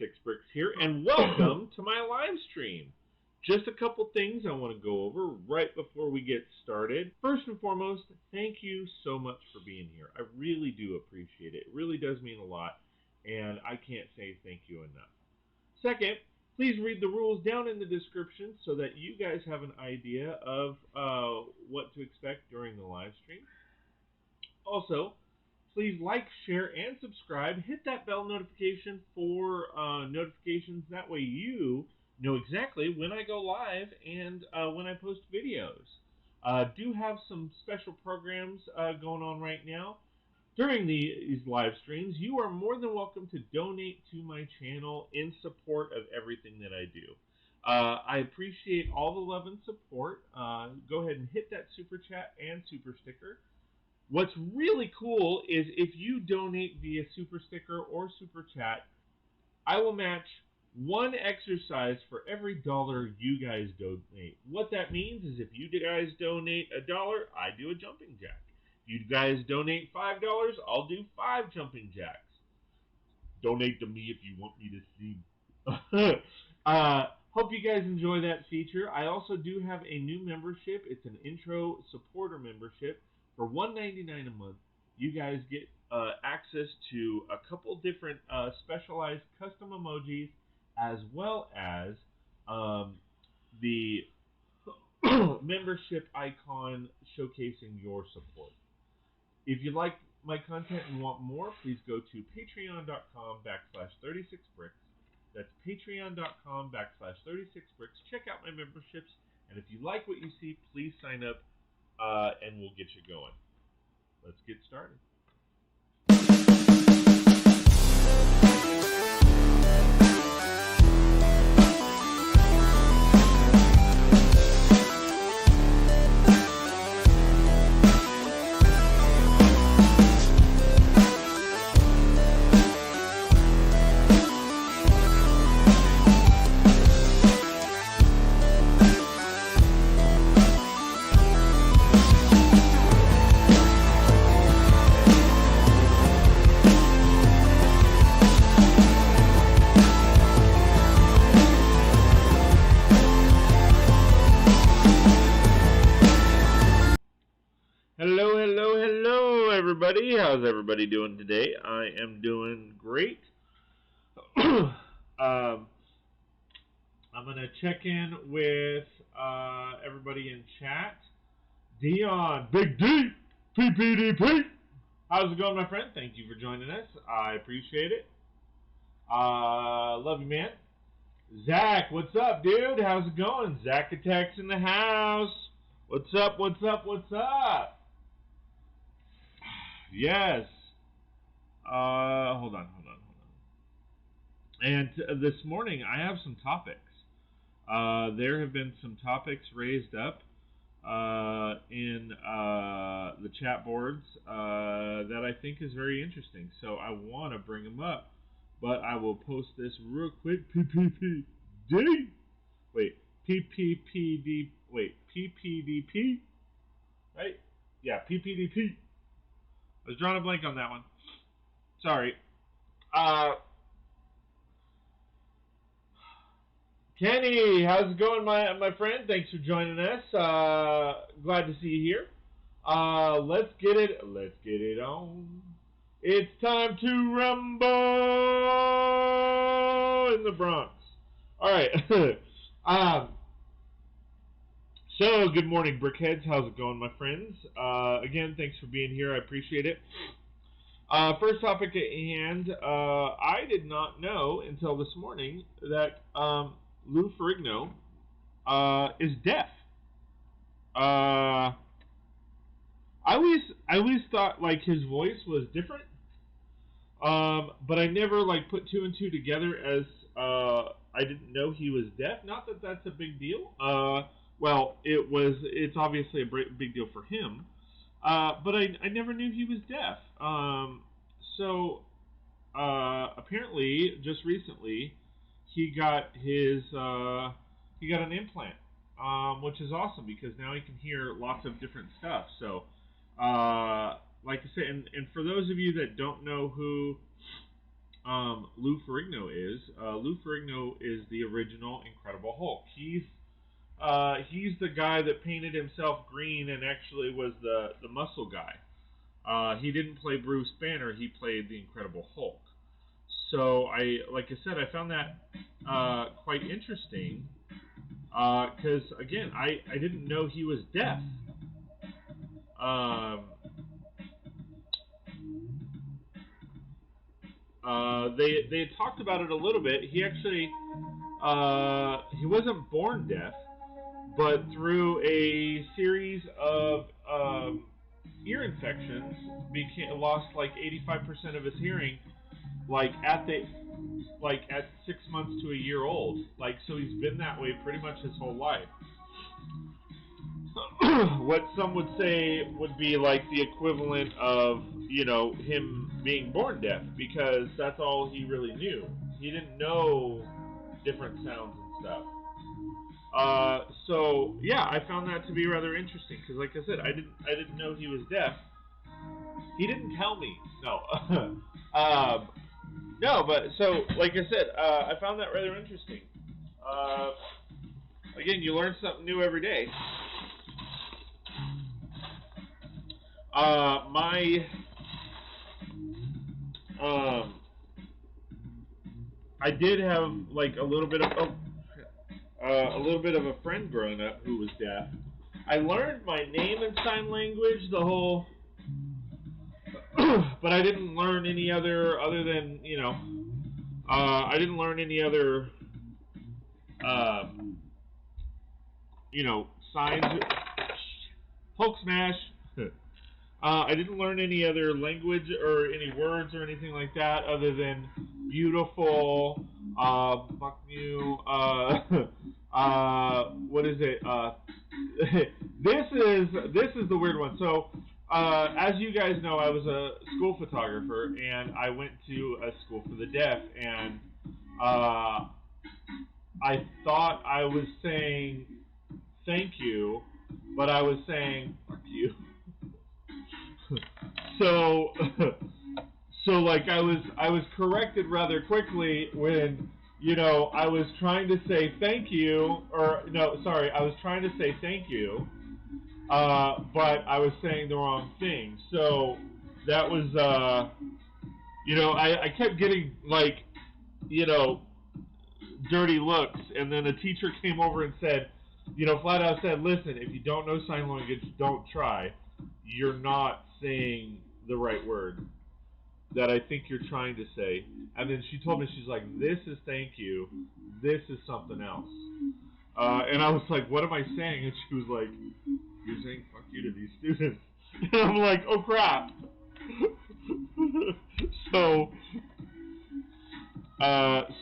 36 Brix here, and welcome to my live stream. Just a couple things I want to go over right before we get started. First and foremost, thank you so much for being here. I really do appreciate it. It really does mean a lot, and I can't say thank you enough. Second, please read the rules down in the description so that you guys have an idea of what to expect during the live stream. Also, please like, share, and subscribe. Hit that bell notification for notifications. That way you know exactly when I go live and when I post videos. Do have some special programs going on right now. During these live streams, you are more than welcome to donate to my channel in support of everything that I do. I appreciate all the love and support. Go ahead and hit that super chat and super sticker. What's really cool is if you donate via super sticker or super chat, I will match one exercise for every $1 you guys donate. What that means is if you guys donate $1, I do a jumping jack. If you guys donate $5, I'll do 5 jumping jacks. Donate to me if you want me to see. Hope you guys enjoy that feature. I also do have a new membership. It's an intro supporter membership. For $1.99 a month, you guys get access to a couple different specialized custom emojis, as well as the membership icon showcasing your support. If you like my content and want more, please go to patreon.com/36Brix. That's patreon.com/36Brix. Check out my memberships, and if you like what you see, please sign up. And we'll get you going. Let's get started. Hello, everybody. How's everybody doing today? I am doing great. I'm going to check in with everybody in chat. Dion, Big D, PPDP. How's it going, my friend? Thank you for joining us. I appreciate it. Love you, man. Zach, what's up, dude? How's it going? Zach Attack's in the house. What's up, what's up, what's up? Yes. Hold on. And this morning, I have some topics. There have been some topics raised up in the chat boards that I think is very interesting. So I want to bring them up, but I will post this real quick. PPPD. Wait, PPPD. Wait, PPDP. Right? Yeah, PPDP. I was drawing a blank on that one. Sorry. Kenny, how's it going, my friend? Thanks for joining us. Glad to see you here. Let's get it on. It's time to rumble in the Bronx. All right. So, good morning, Brickheads. How's it going, my friends? Again, thanks for being here. I appreciate it. First topic at hand. I did not know until this morning that Lou Ferrigno is deaf. I always thought like his voice was different, but I never like put 2 and 2 together as I didn't know he was deaf. Not that that's a big deal. Well, it's obviously a big deal for him, but I never knew he was deaf. So apparently, just recently, he got an implant, which is awesome because now he can hear lots of different stuff. So, like I said, and for those of you that don't know who Lou Ferrigno is. Lou Ferrigno is the original Incredible Hulk. He's the guy that painted himself green and actually was the muscle guy. He didn't play Bruce Banner. He played the Incredible Hulk. So like I said, I found that quite interesting because again, I didn't know he was deaf. They had talked about it a little bit. He actually he wasn't born deaf, but through a series of ear infections, lost like 85% of his hearing, like at 6 months to a year old. Like, so he's been that way pretty much his whole life. What some would say would be like the equivalent of, him being born deaf, because that's all he really knew. He didn't know different sounds and stuff. So yeah, I found that to be rather interesting because, like I said, I didn't know he was deaf. He didn't tell me. No, no, but so like I said, I found that rather interesting. Again, you learn something new every day. I did have like a little bit of a friend growing up who was deaf. I learned my name in sign language, but I didn't learn any other than I didn't learn any other signs. Hulk smash. I didn't learn any other language or any words or anything like that other than beautiful, fuck you, what is it? This is the weird one. So, as you guys know, I was a school photographer, and I went to a school for the deaf, and I thought I was saying thank you, but I was saying fuck you. So like I was corrected rather quickly when I was trying to say thank you, or no, sorry, I was trying to say thank you, but I was saying the wrong thing. So that was I kept getting like dirty looks, and then a teacher came over and said, flat out said, listen, if you don't know sign language, don't try. You're not saying the right word that I think you're trying to say. And then she told me, she's like, this is thank you, this is something else. And I was like, what am I saying? And she was like, you're saying fuck you to these students. And I'm like, oh crap. So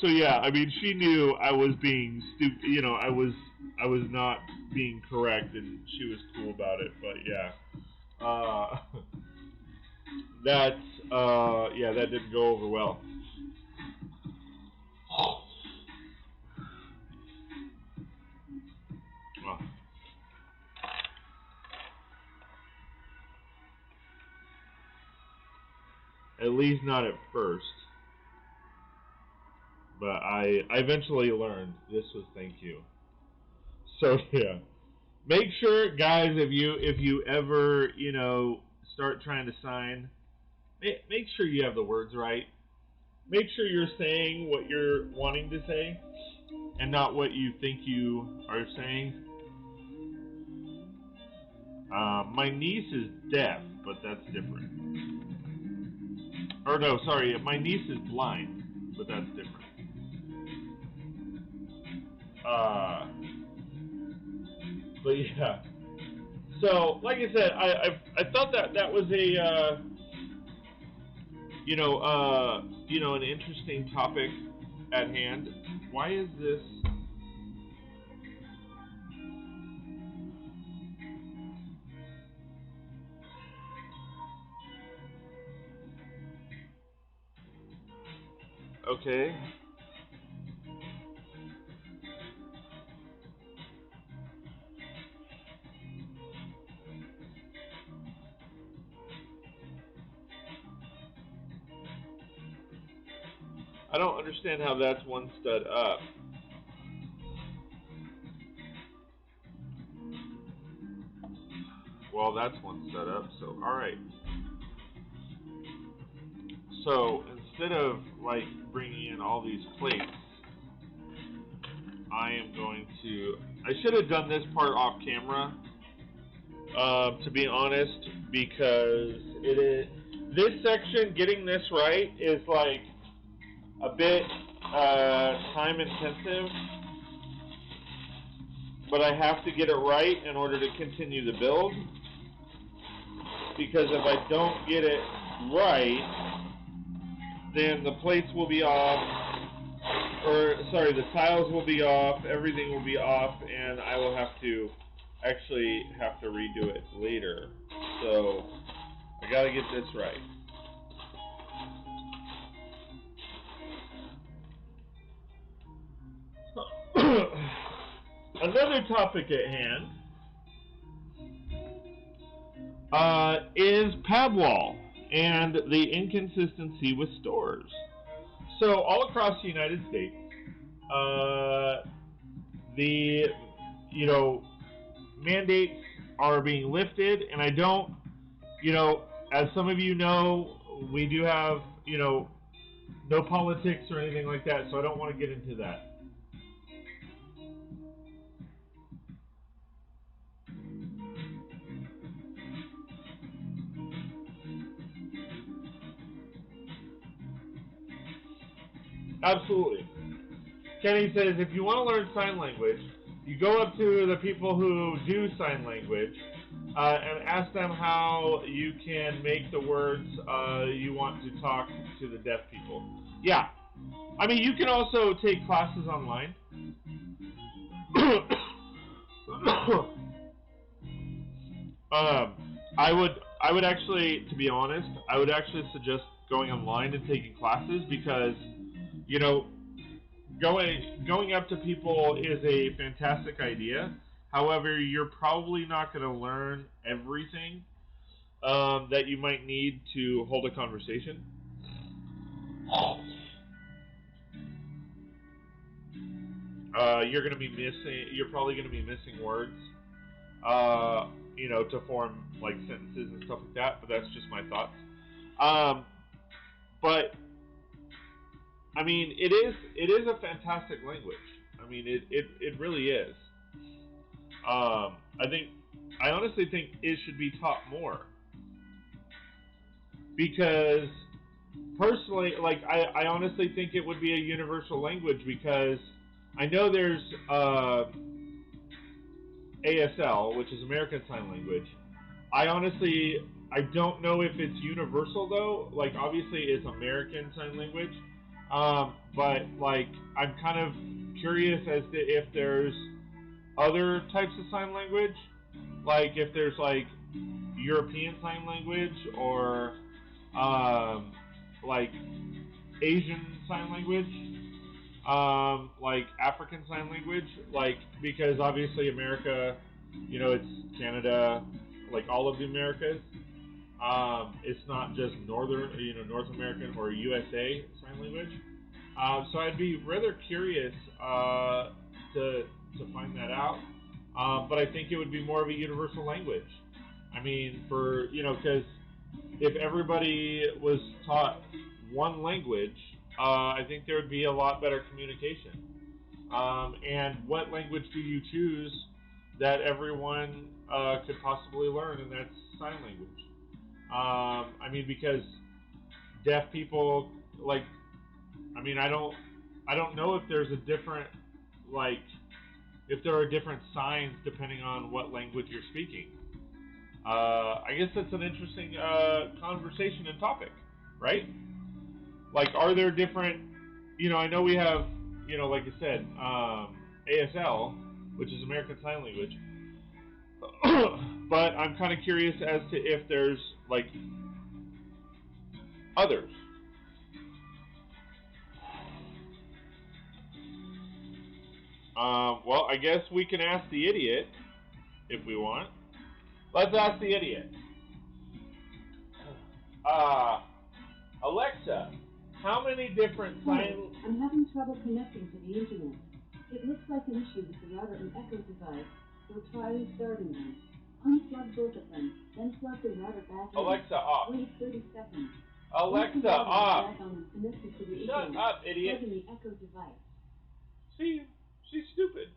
yeah, I mean, she knew I was being stupid, I was not being correct, and she was cool about it, but yeah. That didn't go over well. At least not at first. But I eventually learned this was thank you. So yeah. Make sure, guys, if you ever, start trying to sign, make sure you have the words right. Make sure you're saying what you're wanting to say and not what you think you are saying. My niece is deaf, but that's different. Or no, sorry, my niece is blind, but that's different. But yeah. So, like I said, I thought that was a an interesting topic at hand. Why is this? Okay. I don't understand how that's one stud up. Well, that's one stud up, so alright. So, instead of, like, bringing in all these plates, I am going to... I should have done this part off camera, to be honest, because it is... This section, getting this right, is, like, a bit time intensive, but I have to get it right in order to continue the build, because if I don't get it right, then the plates will be off, or sorry, the tiles will be off, everything will be off, and I will have to actually redo it later. So I gotta get this right. Another topic at hand is pad wall and the inconsistency with stores. So all across the United States, the mandates are being lifted, and I don't, as some of you know, we do have no politics or anything like that, so I don't want to get into that. Absolutely. Kenny says, if you want to learn sign language, you go up to the people who do sign language and ask them how you can make the words you want to talk to the deaf people. Yeah. I mean, you can also take classes online. I would actually, to be honest, I would actually suggest going online and taking classes, because going up to people is a fantastic idea. However, you're probably not going to learn everything that you might need to hold a conversation. You're probably going to be missing words, to form like sentences and stuff like that. But that's just my thoughts. But I mean, it is a fantastic language. I mean, it really is. I honestly think it should be taught more, because personally, like, I honestly think it would be a universal language, because I know there's ASL, which is American Sign Language. I don't know if it's universal though. Like, obviously it's American Sign Language. But like, I'm kind of curious as to if there's other types of sign language, like if there's like European Sign Language, or like Asian Sign Language, like African Sign Language, like, because obviously America, it's Canada, like all of the Americas. It's not just North American or USA Sign Language. So I'd be rather curious to find that out. But I think it would be more of a universal language. I mean, because if everybody was taught one language, I think there would be a lot better communication. And what language do you choose that everyone could possibly learn? And that's sign language. I mean, because deaf people, like, I mean, I don't know if there's a different, like, if there are different signs depending on what language you're speaking. I guess that's an interesting conversation and topic, right? Like, are there different, I know we have, like I said, ASL, which is American Sign Language, but I'm kind of curious as to if there's, like, others. Well, I guess we can ask the idiot if we want. Let's ask the idiot. Alexa, How many different sign... I'm having trouble connecting to the internet. It looks like an issue with the router and echo device, so try restarting them. Unplug both of them, then plug the router back in. Alexa, off. Wait 30 seconds. Alexa, off. Shut up, idiot. Plug in the echo device. See, she's stupid.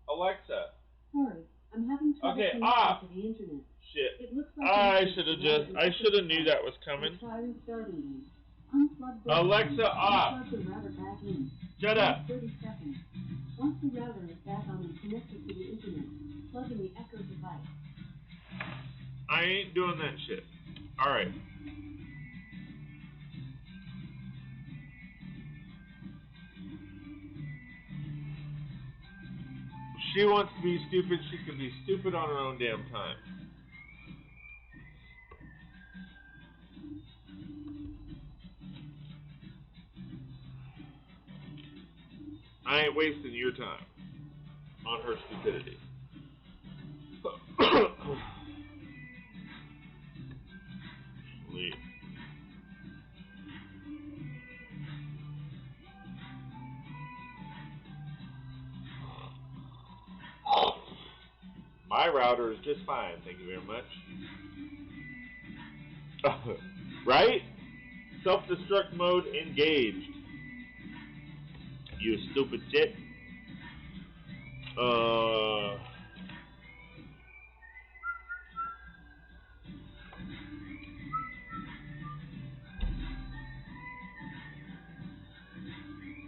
Alexa. Sorry, I'm having trouble connecting off. to the internet. Shit. It looks like I should have knew that was coming. So try restarting them. Unplug both Alexa, off. Plug the router back in. Shut up. 30 seconds. Once the router is back on and connected to the internet, plug in the echo device. I ain't doing that shit. Alright. She wants to be stupid, she can be stupid on her own damn time. I ain't wasting your time on her stupidity. Leave. My router is just fine, thank you very much. Right? Self-destruct mode engaged. You stupid shit.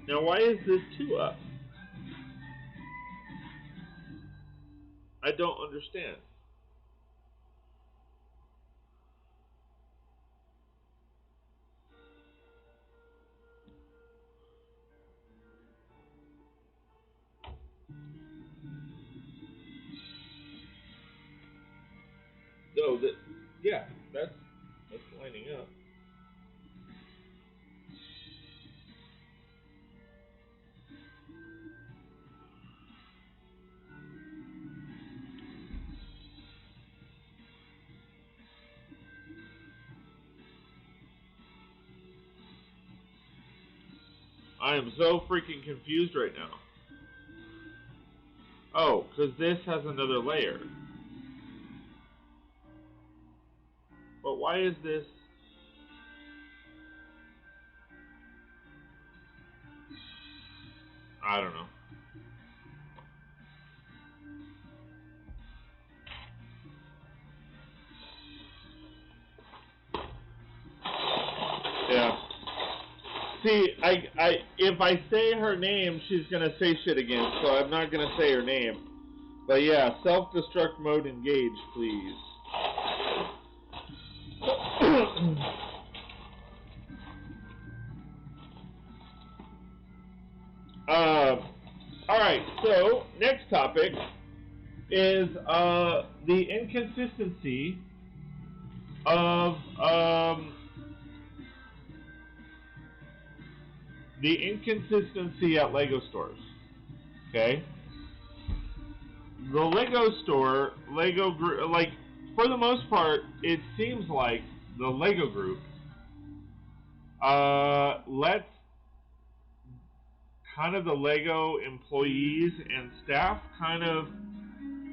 Now why is this 2 up? I don't understand. So that, yeah, that's lining up. I am so freaking confused right now. Oh, because this has another layer. But why is this? I don't know. Yeah. See, if I say her name, she's gonna say shit again, so I'm not gonna say her name. But yeah, self-destruct mode engaged, please. Alright, so next topic is the inconsistency of at Lego stores. Okay? The Lego store, Lego group, like, for the most part, it seems like the Lego group lets kind of the Lego employees and staff kind of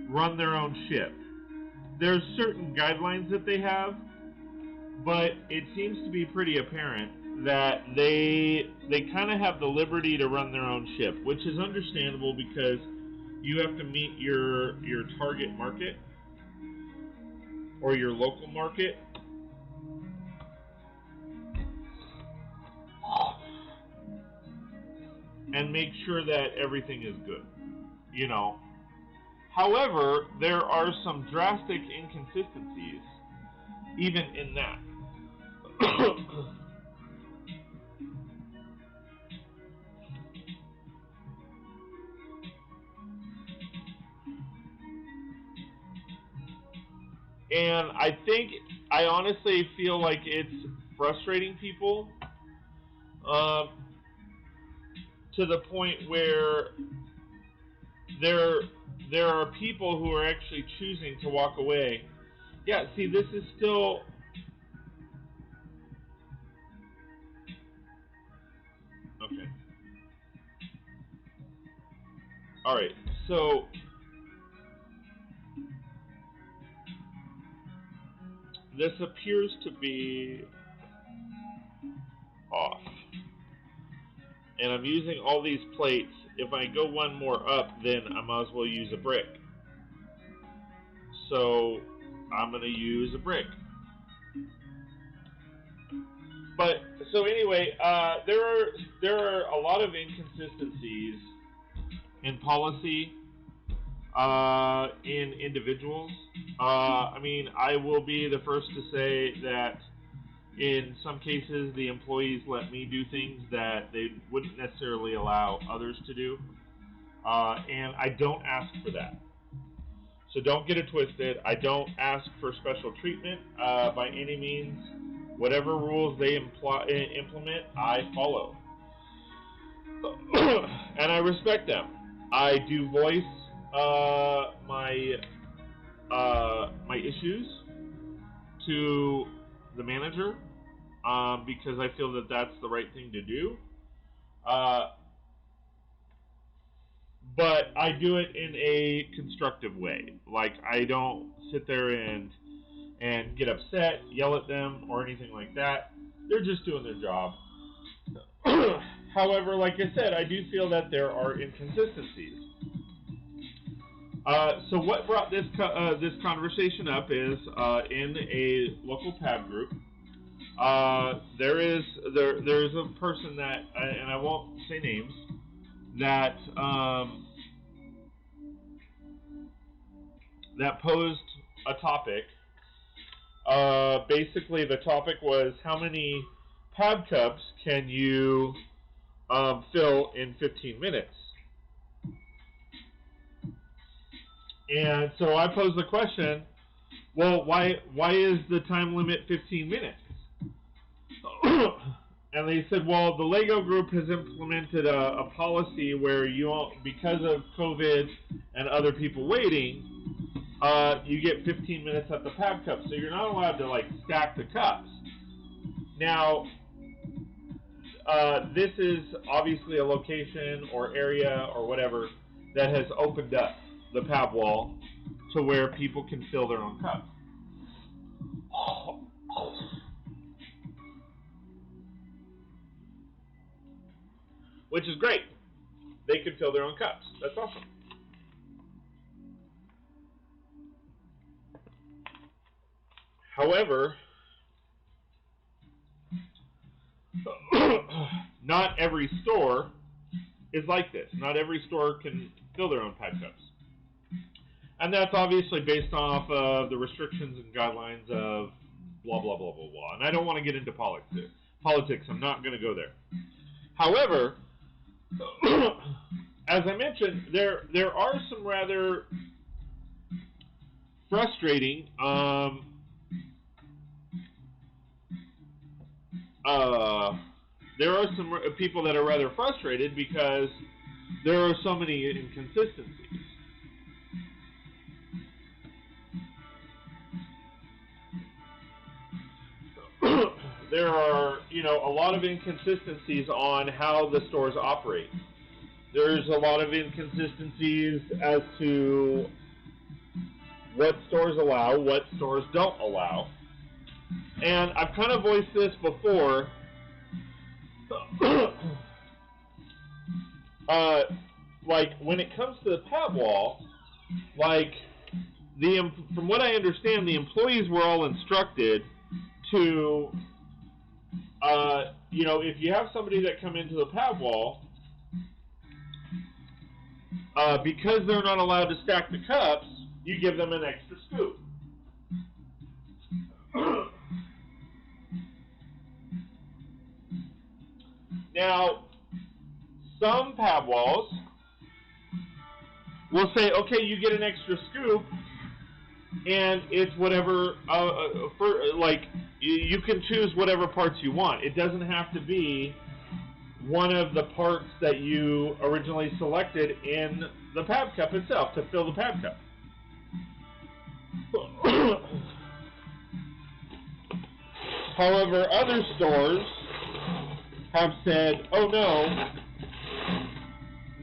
run their own ship. There's certain guidelines that they have, but it seems to be pretty apparent that they kind of have the liberty to run their own ship, which is understandable because you have to meet your target market or your local market. And make sure that everything is good, you know. However, there are some drastic inconsistencies even in that. And I honestly feel like it's frustrating people to the point where there are people who are actually choosing to walk away. Yeah, see, this is still Alright, so this appears to be off. And I'm using all these plates. If I go one more up, then I might as well use a brick. So I'm going to use a brick. But so anyway, there are a lot of inconsistencies in policy in individuals. I mean, I will be the first to say that in some cases the employees let me do things that they wouldn't necessarily allow others to do, and I don't ask for that. So don't get it twisted. I don't ask for special treatment by any means. Whatever rules they implement, I follow. And I respect them. I do voice my issues to the manager because I feel that that's the right thing to do. But I do it in a constructive way. Like, I don't sit there and get upset, yell at them, or anything like that. They're just doing their job. However, like I said, I do feel that there are inconsistencies. So what brought this conversation up is in a local PAB group. There's a person that, and I won't say names, that that posed a topic. Basically, the topic was how many PAB cups can you fill in 15 minutes? And so I posed the question, well, why is the time limit 15 minutes? And they said, well, the Lego group has implemented a policy where because of COVID and other people waiting, you get 15 minutes at the PAB cup, so you're not allowed to like stack the cups. Now, this is obviously a location or area or whatever that has opened up the PAB wall to where people can fill their own cups. Which is great. They can fill their own cups. That's awesome. However, not every store is like this. Not every store can fill their own PAB cups. And that's obviously based off of the restrictions and guidelines of blah, blah, blah, blah, blah. And I don't want to get into politics. I'm not going to go there. However, as I mentioned, there are some rather frustrating there are some people that are rather frustrated because there are so many inconsistencies. There are, a lot of inconsistencies on how the stores operate. There's a lot of inconsistencies as to what stores allow, what stores don't allow. And I've kind of voiced this before. Like, when it comes to the PAB wall, like, from what I understand, the employees were all instructed to, if you have somebody that come into the PAB wall, because they're not allowed to stack the cups, you give them an extra scoop. Now, some PAB walls will say, okay, you get an extra scoop, and it's whatever, you can choose whatever parts you want. It doesn't have to be one of the parts that you originally selected in the PAB cup itself to fill the PAB cup. However, other stores have said, oh no,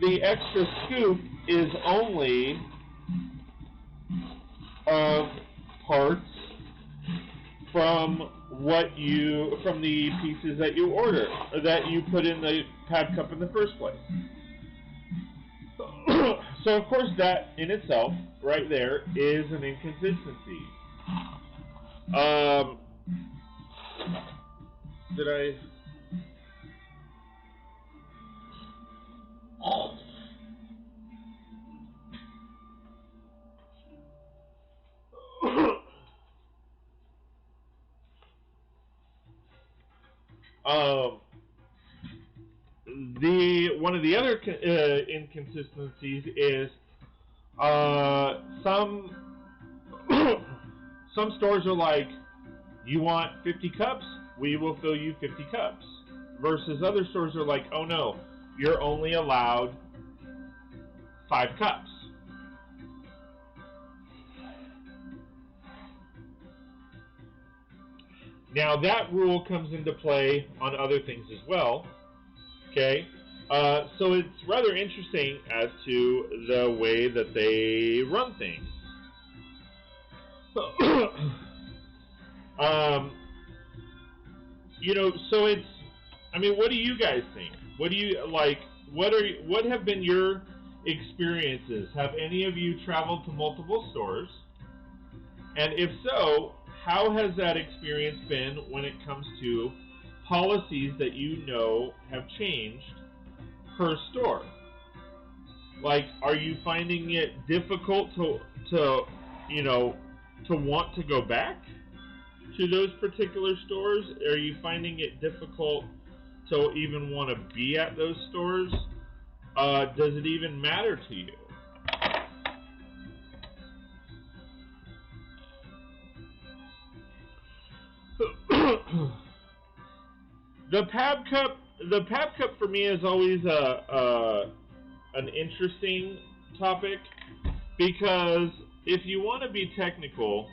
the extra scoop is only parts from the pieces that you order, or that you put in the pad cup in the first place. So of course that in itself, right there, is an inconsistency. Did I? One of the other inconsistencies is some stores are like, you want 50 cups, we will fill you 50 cups, versus other stores are like, oh no, you're only allowed 5 cups. Now that rule comes into play on other things as well. Okay, so it's rather interesting as to the way that they run things. So it's, I mean, what do you guys think? What do you like? What have been your experiences? Have any of you traveled to multiple stores? And if so, how has that experience been when it comes to policies that you know have changed per store? Like, are you finding it difficult to want to go back to those particular stores? Are you finding it difficult to even want to be at those stores? Does it even matter to you? The Pab Cup for me is always an interesting topic, because if you want to be technical,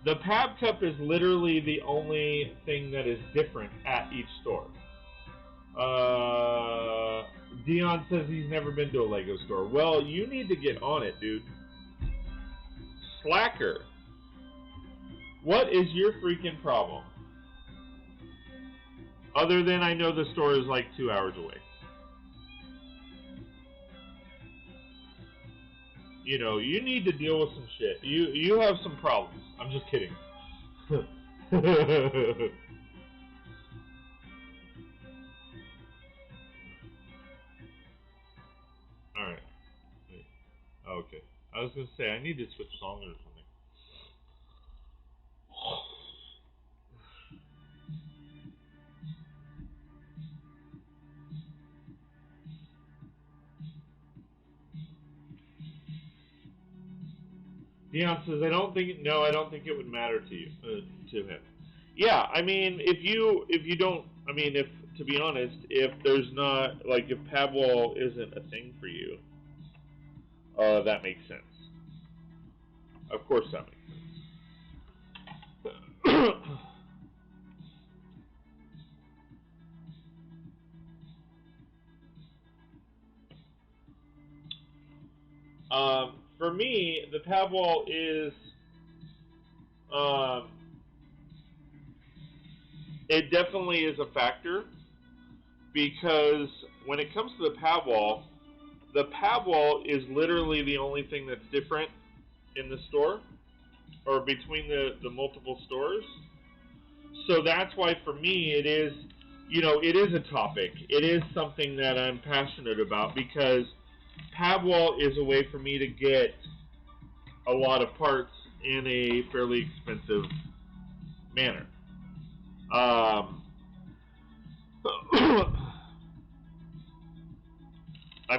the Pab Cup is literally the only thing that is different at each store. Dion says he's never been to a Lego store. Well, you need to get on it, dude. Slacker. What is your freaking problem? Other than I know the store is like 2 hours away. You know, you need to deal with some shit. You have some problems. I'm just kidding. Alright. Okay. I was going to say, I need to switch songs or something. Dion says, I don't think it would matter to you, to him. Yeah, I mean, if to be honest, if there's not, like, if Pabwall isn't a thing for you, that makes sense. Of course that makes sense. For me, the Pabwall is, it definitely is a factor, because when it comes to the Pabwall is literally the only thing that's different in the store, or between the multiple stores. So that's why for me it is, it is a topic. It is something that I'm passionate about, because Pabwall is a way for me to get a lot of parts in a fairly expensive manner. I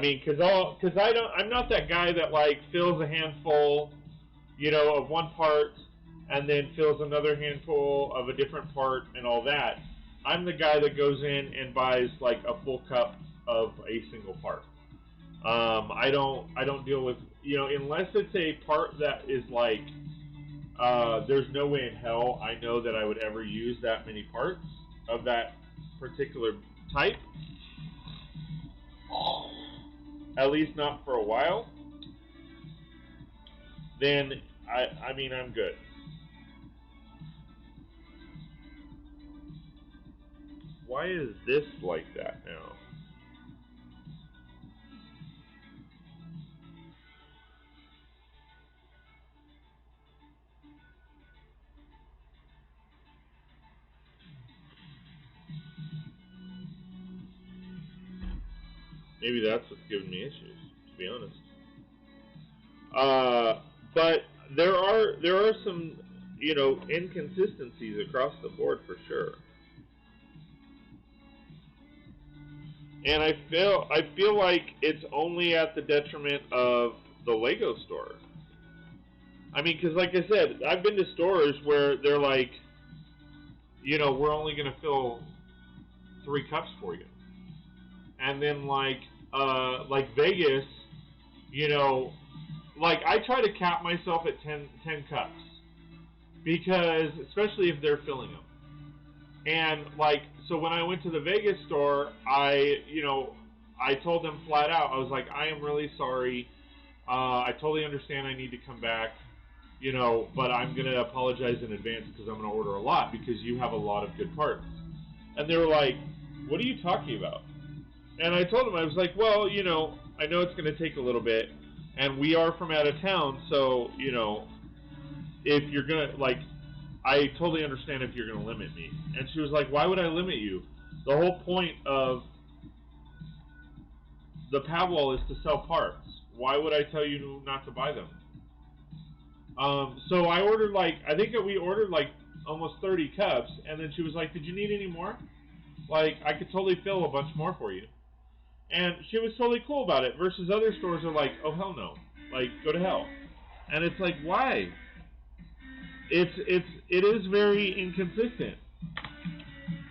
mean, I'm not that guy that like fills a handful, of one part, and then fills another handful of a different part and all that. I'm the guy that goes in and buys like a full cup of a single part. I don't deal with, unless it's a part that is like, there's no way in hell I know that I would ever use that many parts of that particular type. at least not for a while, then I mean, I'm good. Why is this like that now? Maybe that's what's giving me issues, to be honest. But there are some, you know, inconsistencies across the board for sure. And I feel like it's only at the detriment of the Lego store. I mean, because like I said, I've been to stores where they're like, you know, we're only going to fill 3 cups for you. And then like Vegas, you know, like I try to cap myself at 10 cups. Because, especially if they're filling them. And like, so when I went to the Vegas store, I told them flat out, I was like, I am really sorry. I totally understand I need to come back, you know, but I'm going to apologize in advance because I'm going to order a lot because you have a lot of good parts. And they were like, what are you talking about? And I told them, I was like, well, you know, I know it's going to take a little bit, and we are from out of town, so, you know, if you're going to, like, I totally understand if you're going to limit me. And she was like, why would I limit you? The whole point of the Pavwall is to sell parts. Why would I tell you not to buy them? So I ordered I think that we ordered almost 30 cups, and then she was like, did you need any more? Like, I could totally fill a bunch more for you. And she was totally cool about it, versus other stores are like, oh hell no. Like, go to hell. And it's like, why? It is very inconsistent,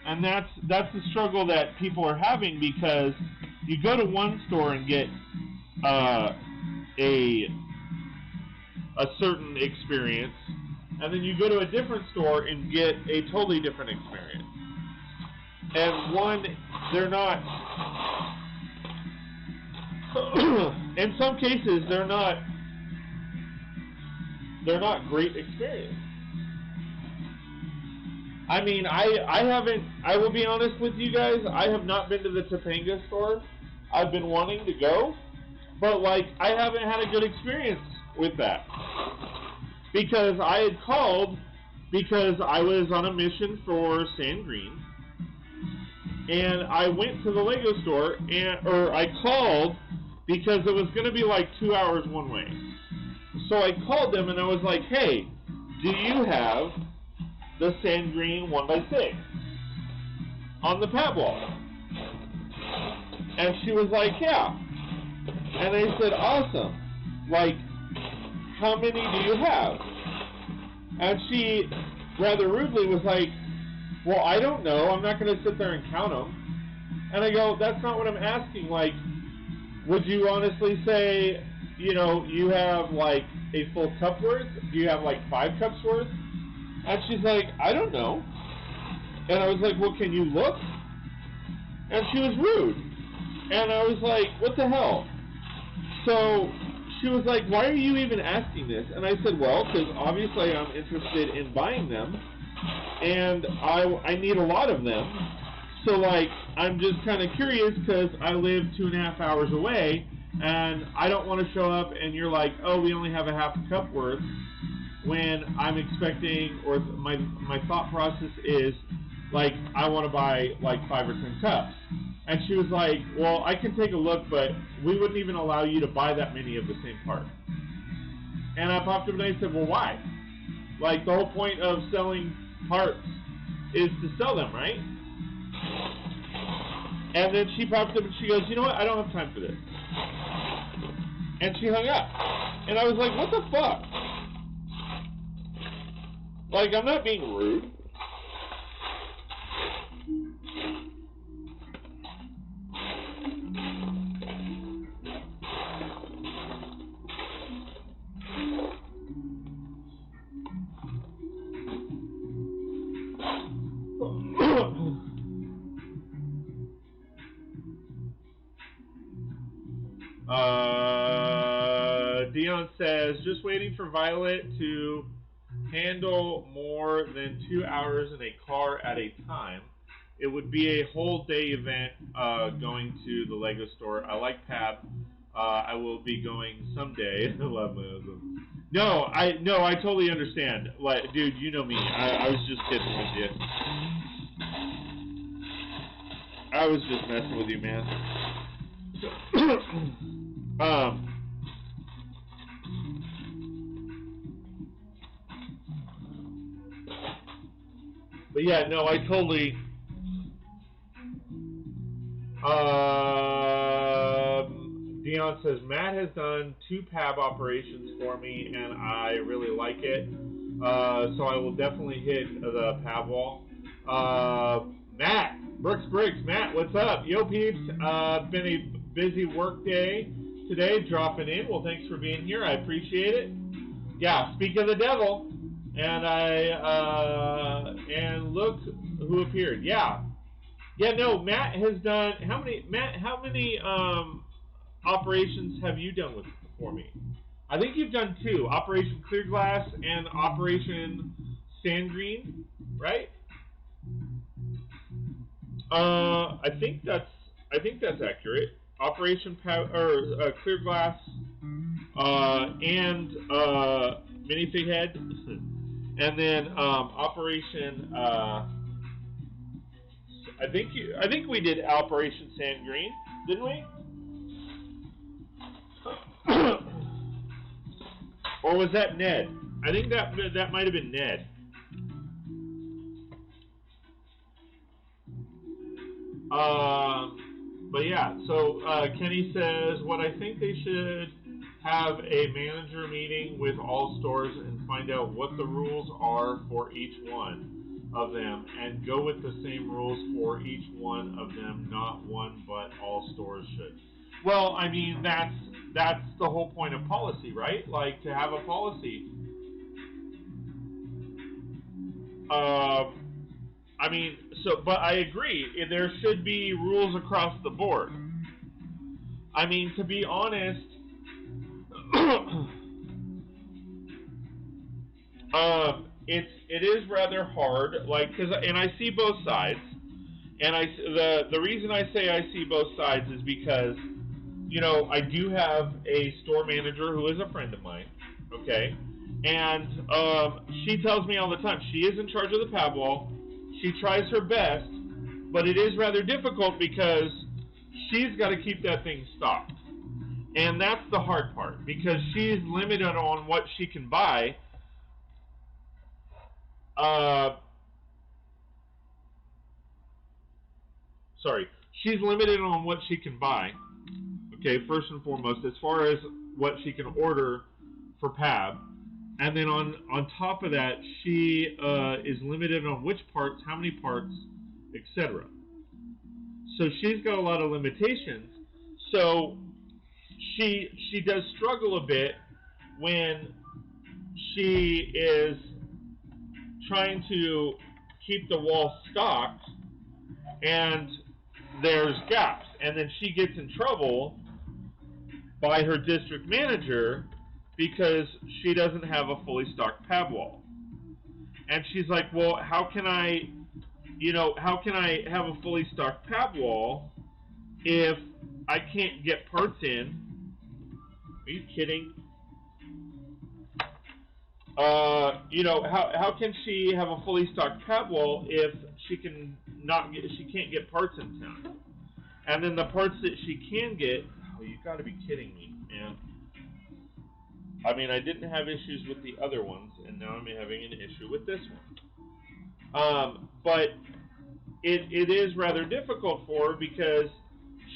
and that's the struggle that people are having, because you go to one store and get a certain experience, and then you go to a different store and get a totally different experience. And one, they're not. In some cases, they're not great experience. I mean, I will be honest with you guys, I have not been to the Topanga store. I've been wanting to go, but like, I haven't had a good experience with that. Because I had called because I was on a mission for Sand Green, and I went to the Lego store, or I called because it was going to be like 2 hours one way. So I called them and I was like, hey, do you have the Sand Green 1x6 on the Pavwall? And she was like, yeah. And I said, awesome. Like, how many do you have? And she rather rudely was like, well, I don't know. I'm not going to sit there and count them. And I go, that's not what I'm asking. Like, would you honestly say, you know, you have like a full cup worth? Do you have like 5 cups worth? And she's like, I don't know. And I was like, well, can you look? And she was rude. And I was like, what the hell? So she was like, why are you even asking this? And I said, well, because obviously I'm interested in buying them, and I need a lot of them. So, like, I'm just kind of curious because I live 2.5 hours away, and I don't want to show up and you're like, oh, we only have a half a cup worth, when I'm expecting, or my thought process is, like, I want to buy, like, 5 or 10 cups. And she was like, well, I can take a look, but we wouldn't even allow you to buy that many of the same part. And I popped up and I said, well, why? Like, the whole point of selling parts is to sell them, right? And then she popped up and she goes, you know what, I don't have time for this. And she hung up. And I was like, what the fuck? Like, I'm not being rude. Dion says, just waiting for Violet to handle more than 2 hours in a car at a time. It would be a whole day event going to the Lego store. I like Pab. I will be going someday. I love my husband. No, I totally understand. Like, dude, you know me. I was just kidding with you. I was just messing with you, man. But yeah, no, I totally. Dion says, Matt has done 2 PAB operations for me, and I really like it. So I will definitely hit the PAB wall. Matt, Brix, Matt, what's up? Yo, peeps. Been a busy work day today, dropping in. Well, thanks for being here. I appreciate it. Yeah, speak of the devil. And and look who appeared. Yeah, no, Matt has done, how many operations have you done for me? I think you've done 2, Operation Clear Glass and Operation Sand Green, right? I think that's accurate. Operation Clear Glass and Minifig Head, and then Operation. I think we did Operation Sand Green, didn't we? Or was that Ned? I think that might have been Ned. But yeah, so Kenny says, what I think they should have a manager meeting with all stores and find out what the rules are for each one of them, and go with the same rules for each one of them, not one, but all stores should. Well, I mean, that's the whole point of policy, right? Like, to have a policy. I mean, but I agree, there should be rules across the board. I mean, to be honest, it is rather hard, like, and I see both sides, and the reason I say I see both sides is because, you know, I do have a store manager who is a friend of mine, okay, and she tells me all the time she is in charge of the pad wall. She tries her best, but it is rather difficult because she's got to keep that thing stocked. And that's the hard part, because she's limited on what she can buy. She's limited on what she can buy. Okay, first and foremost, as far as what she can order for PAB. And then on top of that, she is limited on which parts, how many parts, etc. So she's got a lot of limitations. So she does struggle a bit when she is trying to keep the wall stocked and there's gaps, and then she gets in trouble by her district manager because she doesn't have a fully stocked pad wall. And she's like, well, how can I have a fully stocked pad wall if I can't get parts in? Are you kidding? How can she have a fully stocked pad wall if she can't get parts in town? And then the parts that she can get, oh, you got to be kidding me, man. I mean, I didn't have issues with the other ones, and now I'm having an issue with this one. But it is rather difficult for her because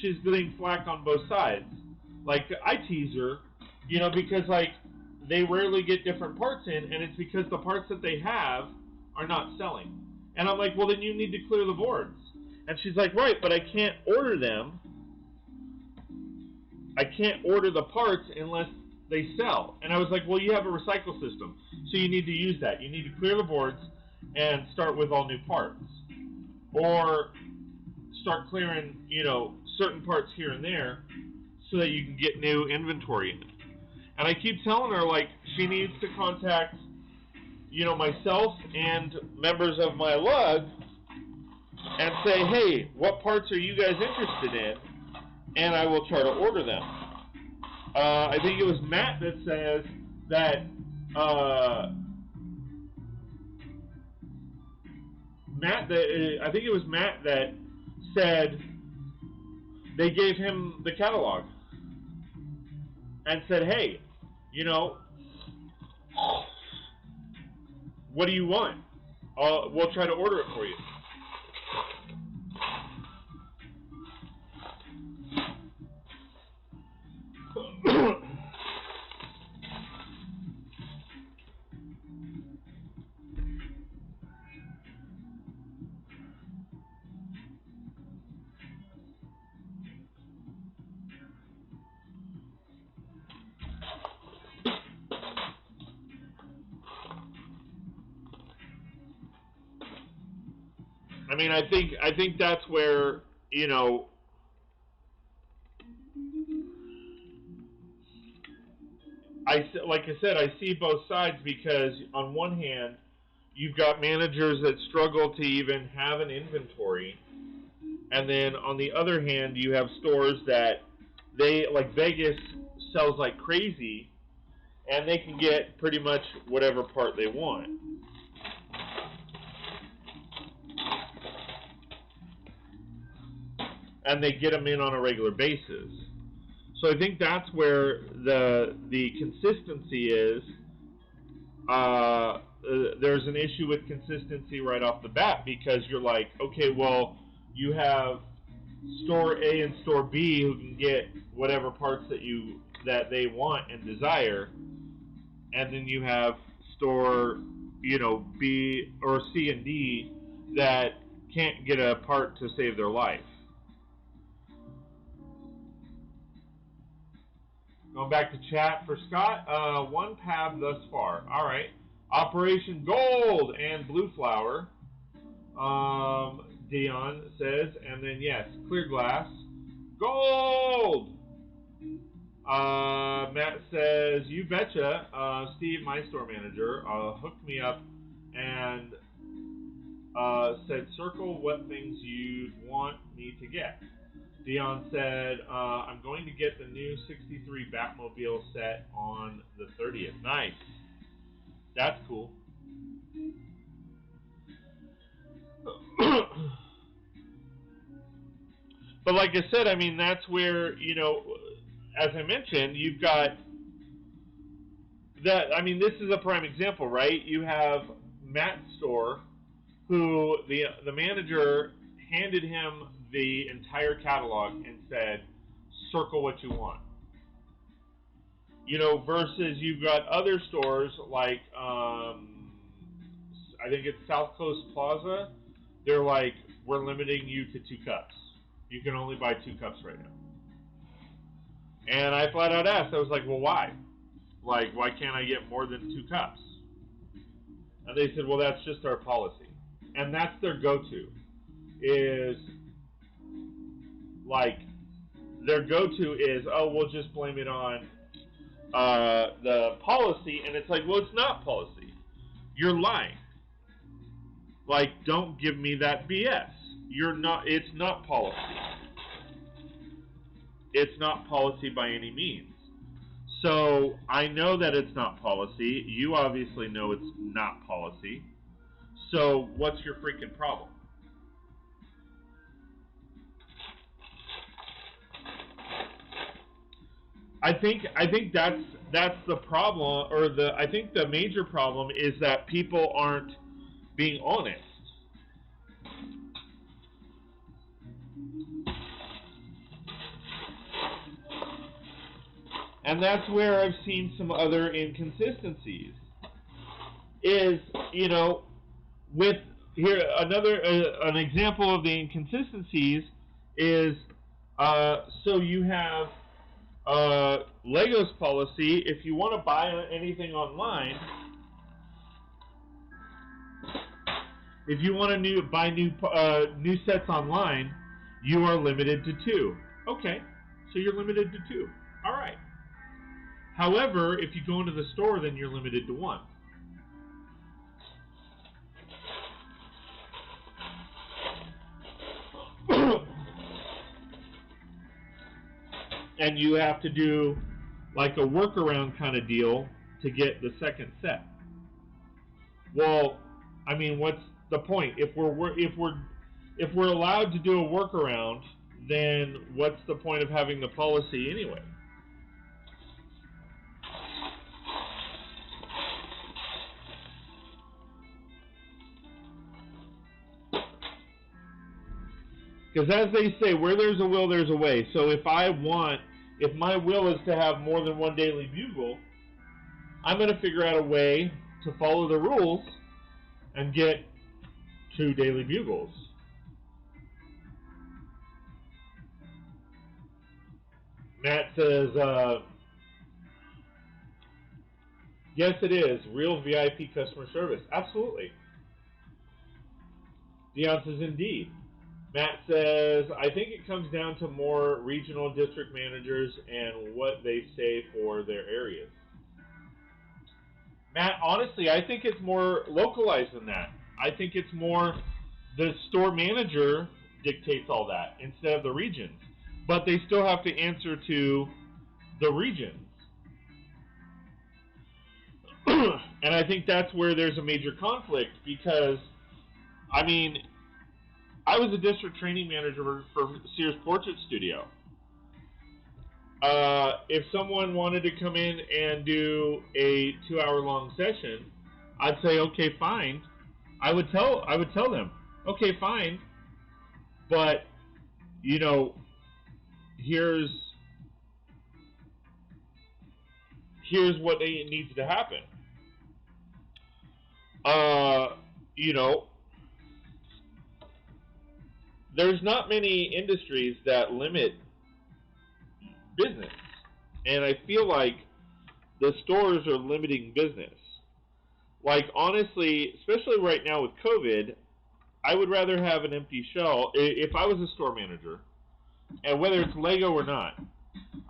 she's getting flack on both sides. Like, I tease her, because, like, they rarely get different parts in, and it's because the parts that they have are not selling. And I'm like, well, then you need to clear the boards. And she's like, right, but I can't order them. I can't order the parts unless they sell. And I was like, well, you have a recycle system, so you need to use that. You need to clear the boards and start with all new parts. Or start clearing, certain parts here and there, so that you can get new inventory in. And I keep telling her, like, she needs to contact, you know, myself and members of my lug and say, hey, what parts are you guys interested in? And I will try to order them. I think it was Matt that says that I think it was Matt that said they gave him the catalog and said, hey, you know, what do you want? We'll try to order it for you. I mean, I think that's where, you know, like I said, I see both sides, because on one hand, you've got managers that struggle to even have an inventory, and then on the other hand, you have stores that like Vegas sells like crazy, and they can get pretty much whatever part they want. And they get them in on a regular basis. So I think that's where the consistency is. There's an issue with consistency right off the bat, because you're like, okay, well, you have store A and store B who can get whatever parts that they want and desire, and then you have store, you know, B or C and D that can't get a part to save their life. Going back to chat for Scott, 1 PAB thus far. All right. Operation Gold and Blue Flower, Dion says, and then yes, Clear Glass, Gold. Matt says, you betcha. Steve, my store manager, hooked me up and said, circle what things you'd want me to get. Dion said, I'm going to get the new 63 Batmobile set on the 30th. Nice. That's cool. But like I said, I mean, that's where, you know, as I mentioned, you've got that. I mean, this is a prime example, right? You have Matt's store, who the manager handed him the entire catalog and said, circle what you want. You know, versus you've got other stores like, I think it's South Coast Plaza. They're like, we're limiting you to 2 cups. You can only buy 2 cups right now. And I flat out asked, I was like, well, why? Like, why can't I get more than 2 cups? And they said, well, that's just our policy. And that's their go-to, is like, their go-to is, oh, we'll just blame it on the policy. And it's like, well, it's not policy. You're lying. Like, don't give me that BS. It's not policy. It's not policy by any means. So I know that it's not policy. You obviously know it's not policy. So what's your freaking problem? I think that's the problem, or I think the major problem is that people aren't being honest. And that's where I've seen some other inconsistencies. Is, you know, with here another an example of the inconsistencies is so you have Lego's policy. If you want to buy anything online, if you want to buy new sets online, you are limited to 2. Okay, So you're limited to 2. All right. However, if you go into the store, then you're limited to 1. And you have to do like a workaround kind of deal to get the second set. Well, I mean, what's the point? If we're allowed to do a workaround, then what's the point of having the policy anyway? Because as they say, where there's a will, there's a way. So if my will is to have more than 1 daily bugle, I'm going to figure out a way to follow the rules and get 2 daily bugles. Matt says, yes, it is. Real VIP customer service. Absolutely. Dion says, indeed. Matt says, I think it comes down to more regional district managers and what they say for their areas. Matt, honestly, I think it's more localized than that. I think it's more the store manager dictates all that instead of the regions. But they still have to answer to the regions. And I think that's where there's a major conflict because, I mean, I was a district training manager for Sears Portrait Studio. If someone wanted to come in and do a 2-hour-long session, I'd say, okay, fine. I would tell them, okay, fine, but you know, here's what needs to happen. You know, there's not many industries that limit business, and I feel like the stores are limiting business. Like, honestly, especially right now with COVID, I would rather have an empty shell. If I was a store manager, and whether it's Lego or not,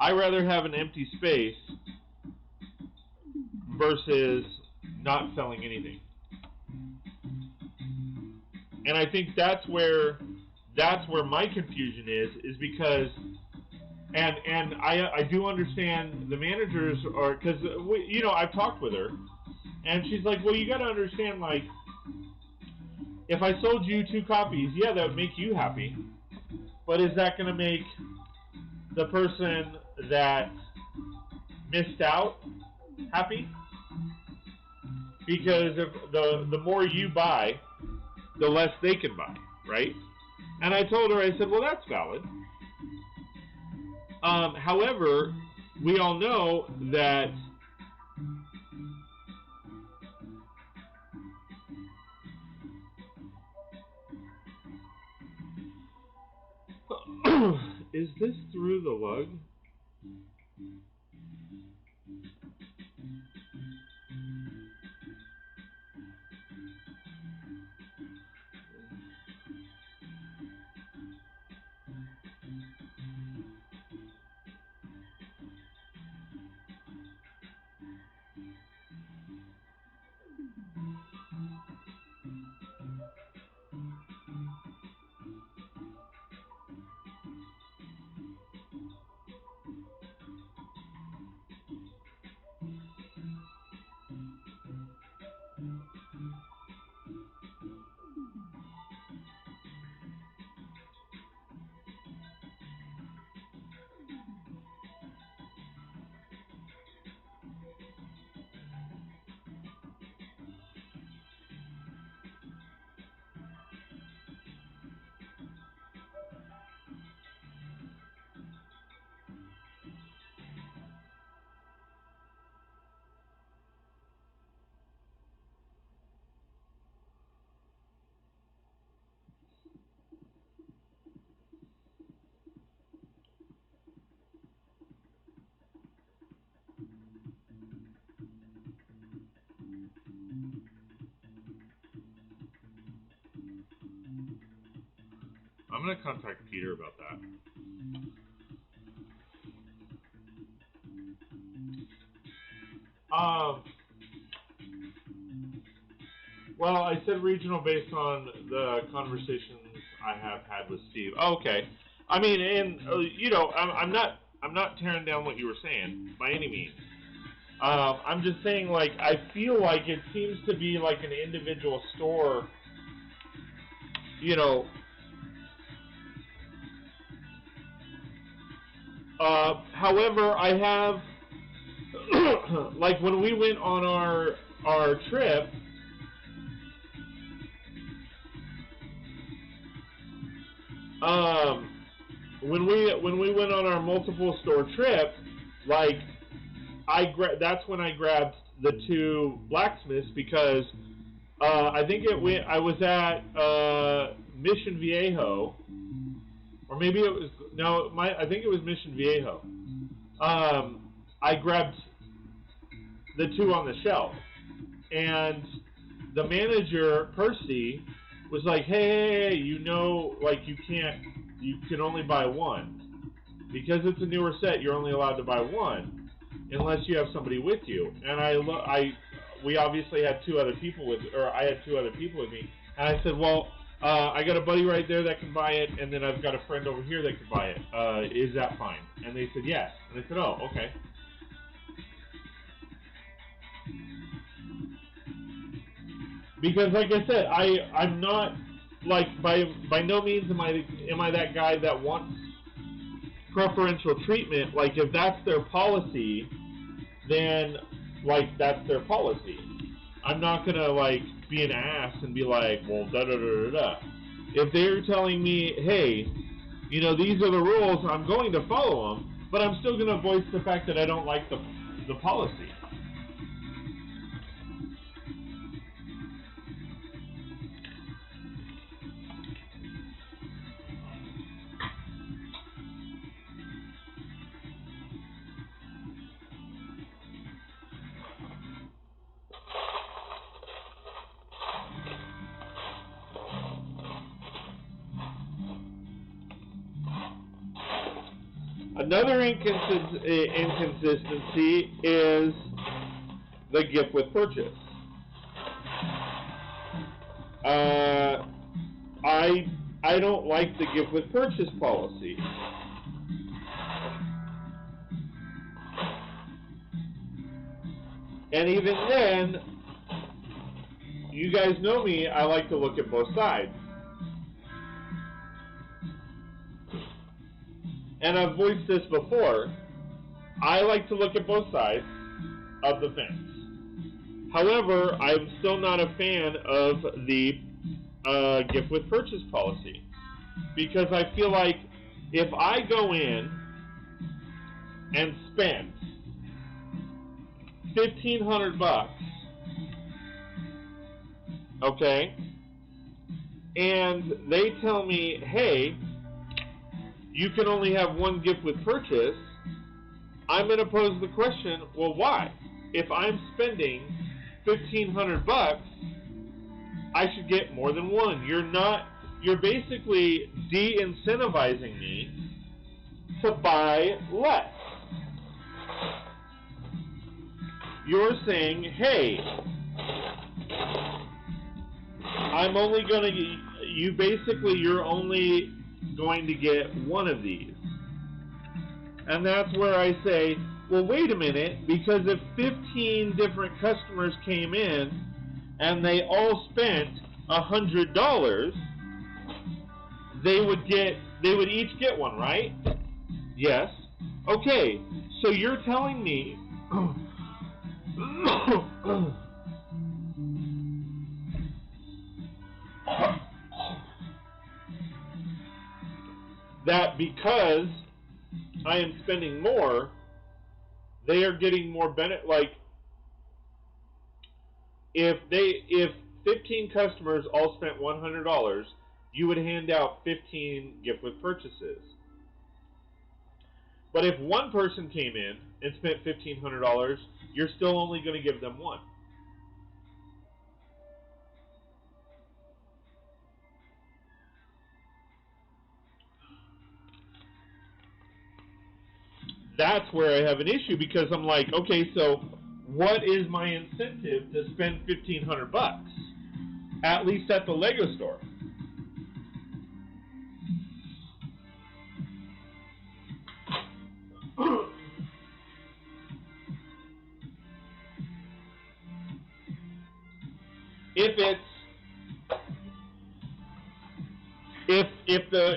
I'd rather have an empty space versus not selling anything. And I think that's where my confusion is because, and I do understand the managers are, because you know, I've talked with her, and she's like, well, you got to understand, like, if I sold you 2 copies, yeah, that would make you happy, but is that going to make the person that missed out happy? Because if the more you buy, the less they can buy, right? And I told her, I said, well, that's valid. However, we all know that is this through the lug? I'm going to contact Peter about that. Um, well, I said regional based on the conversations I have had with Steve. Oh, okay. I mean, and you know, I'm not tearing down what you were saying by any means. I'm just saying, like, I feel like it seems to be like an individual store, you know. However, I have, like, when we went on our trip, when we went on our multiple store trip, like, that's when I grabbed the two blacksmiths because I think I was at Mission Viejo, or maybe it was no, I think it was Mission Viejo. I grabbed the two on the shelf, and the manager Percy was like, "Hey, you know, like you can only buy one because it's a newer set. You're only allowed to buy one unless you have somebody with you." And we obviously had I had two other people with me, and I said, "Well, I got a buddy right there that can buy it, and then I've got a friend over here that can buy it. Is that fine?" And they said yes. And I said, "Oh, okay." Because, like I said, I'm not, like, by no means am I that guy that wants preferential treatment. Like, if that's their policy, then, like, that's their policy. I'm not gonna, like, be an ass and be like, well, da da da da da. If they're telling me, hey, you know, these are the rules, I'm going to follow them, but I'm still gonna voice the fact that I don't like the policy. Another inconsistency is the gift with purchase. I don't like the gift with purchase policy. And even then, you guys know me, I like to look at both sides. And I've voiced this before, I like to look at both sides of the fence. However, I'm still not a fan of the gift with purchase policy. Because I feel like if I go in and spend $1,500, okay, and they tell me, hey, you can only have one gift with purchase, I'm going to pose the question, well, why? If I'm spending $1,500, I should get more than one. You're basically de-incentivizing me to buy less. You're saying, hey, I'm only going to, you're only going to get one of these. And that's where I say, well, wait a minute, because if 15 different customers came in and they all spent $100, they would each get one, right? Yes. Okay, so you're telling me that because I am spending more, they are getting more benefit. Like, if 15 customers all spent $100, you would hand out 15 gift with purchases. But if one person came in and spent $1,500, you're still only going to give them one. That's where I have an issue, because I'm like, okay, so what is my incentive to spend $1,500? At least at the Lego store.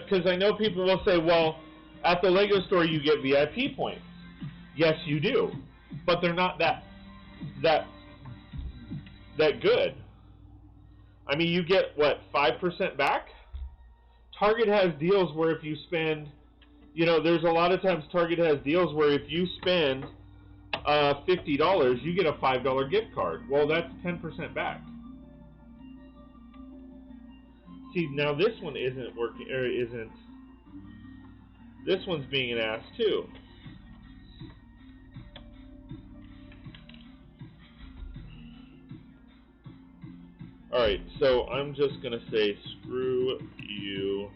Because I know people will say, well, at the Lego store you get VIP points. Yes, you do, but they're not that good. I mean, you get what, 5% back? Target has deals where if you spend, there's a lot of times Target has deals where if you spend $50, you get a $5 gift card. Well, that's 10% back. See, now this one isn't working, or isn't. This one's being an ass too. Alright, so I'm just going to say, screw you.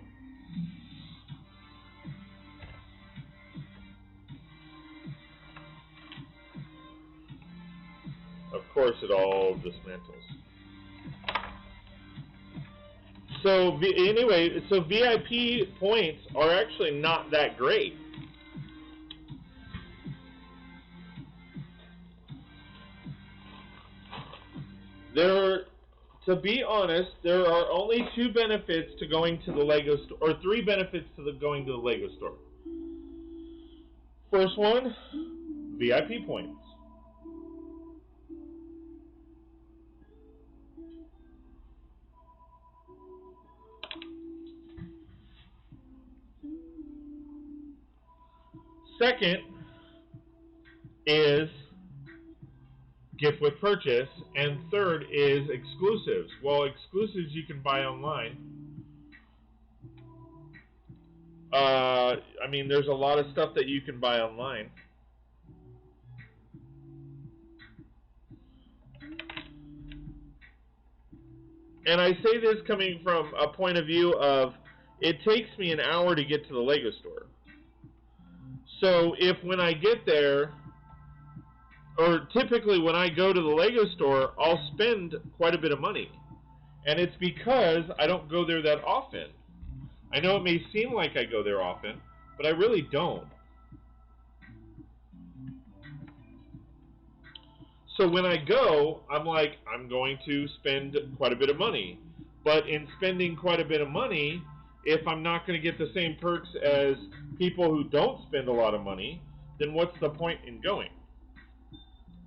Of course it all dismantles. So anyway, so VIP points are actually not that great. To be honest, there are only 2 benefits to going to the Lego store, or 3 benefits to going to the Lego store. First one, VIP points. Second is gift with purchase, and third is exclusives. Well, exclusives you can buy online. I mean, there's a lot of stuff that you can buy online. And I say this coming from a point of view of, it takes me an hour to get to the Lego store. So if when I get there, or typically when I go to the Lego store, I'll spend quite a bit of money. And it's because I don't go there that often. I know it may seem like I go there often, but I really don't. So when I go, I'm like, I'm going to spend quite a bit of money. But in spending quite a bit of money, if I'm not going to get the same perks as people who don't spend a lot of money, then what's the point in going?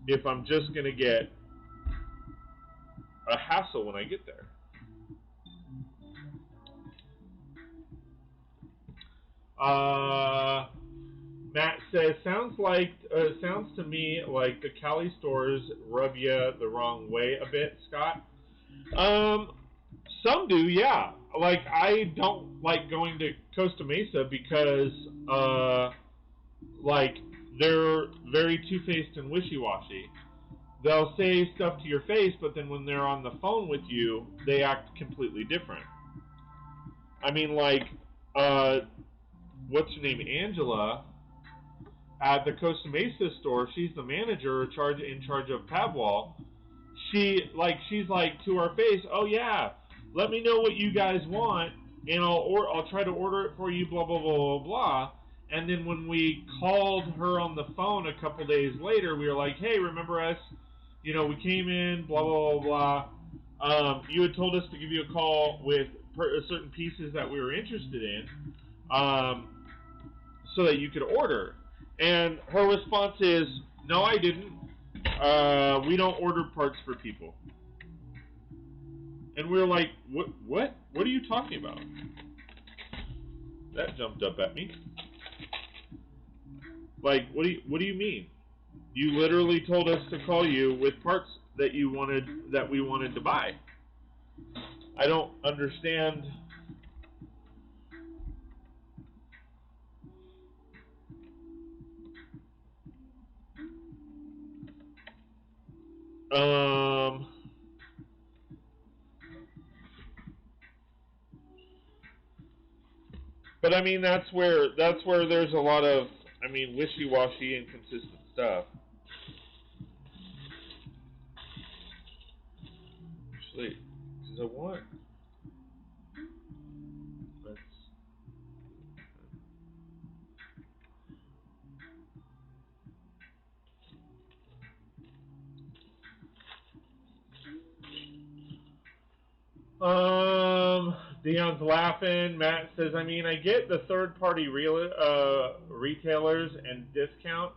If I'm just going to get a hassle when I get there. Matt says, sounds to me like the Cali stores rub you the wrong way a bit, Scott. Some do, yeah. Like, I don't like going to Costa Mesa because, like, they're very two-faced and wishy-washy. They'll say stuff to your face, but then when they're on the phone with you, they act completely different. I mean, like, what's her name, Angela, at the Costa Mesa store, she's the manager in charge of Pabwall. She's like to our face, oh yeah, let me know what you guys want, and I'll try to order it for you, blah, blah, blah, blah, blah. And then when we called her on the phone a couple days later, we were like, hey, remember us? We came in, blah, blah, blah, blah. You had told us to give you a call with certain pieces that we were interested in, so that you could order. And her response is, no, I didn't. We don't order parts for people. And we were like, what? What are you talking about? That jumped up at me. Like, what do you mean? You literally told us to call you with parts that we wanted to buy. I don't understand. But I mean, that's where there's a lot of, wishy-washy, inconsistent stuff. actually, because I want. Let's. Dion's laughing. Matt says, I mean, I get the third-party retailers and discounts,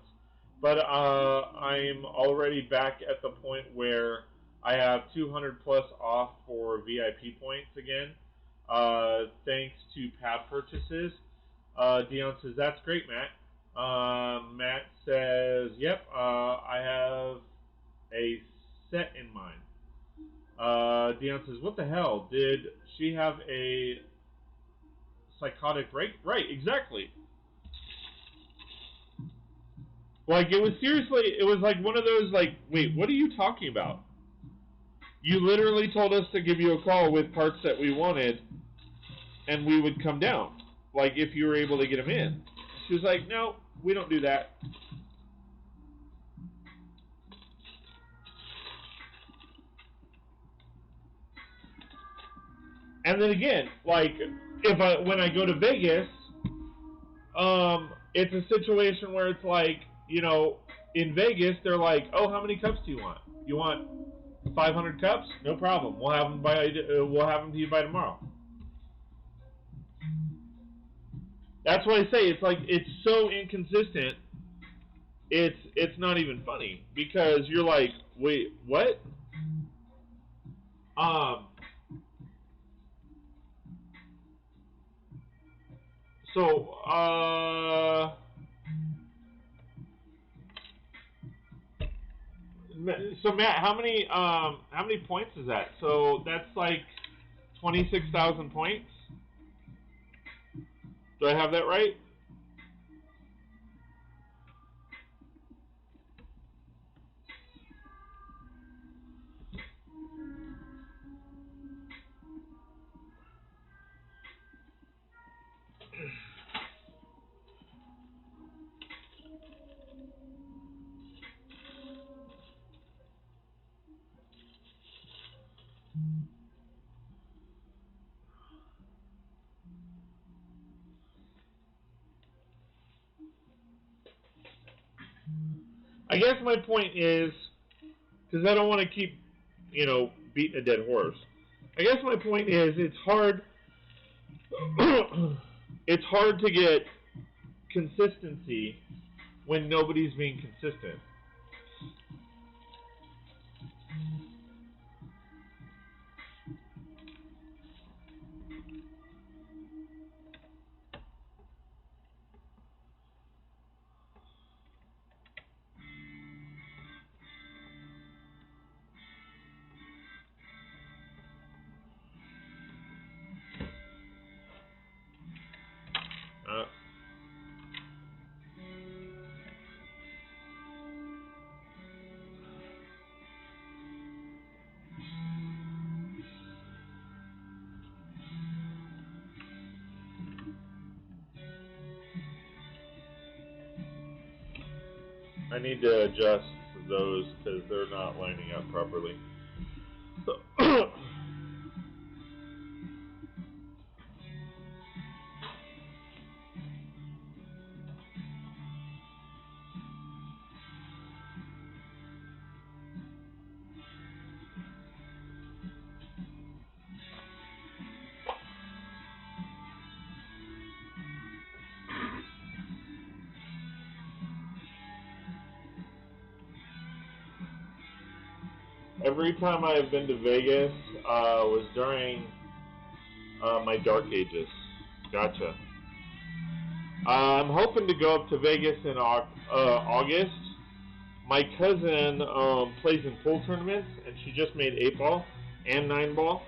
but I'm already back at the point where I have 200 plus off for VIP points again, thanks to pad purchases. Dion says, that's great, Matt. Matt says, yep, I have a set in mind. Dion says, what the hell? Did she have a psychotic break? Right, exactly. Like, it was seriously, it was like one of those, like, wait, what are you talking about? You literally told us to give you a call with parts that we wanted, and we would come down. Like, if you were able to get them in. She was like, no, we don't do that. And then again, like, when I go to Vegas, it's a situation where it's like, you know, in Vegas, they're like, oh, how many cups do you want? You want 500 cups? No problem. We'll have them to you by tomorrow. That's why I say it's like it's so inconsistent. It's not even funny because you're like, wait, what? So Matt, how many points is that? So that's like 26,000 points. Do I have that right? I guess my point is, because I don't want to keep, beating a dead horse. I guess my point is, it's hard. It's hard to get consistency when nobody's being consistent. I need to adjust those because they're not lining up properly. So every time I've been to Vegas was during my dark ages. Gotcha. I'm hoping to go up to Vegas in August. My cousin plays in pool tournaments, and she just made 8-ball and 9-ball.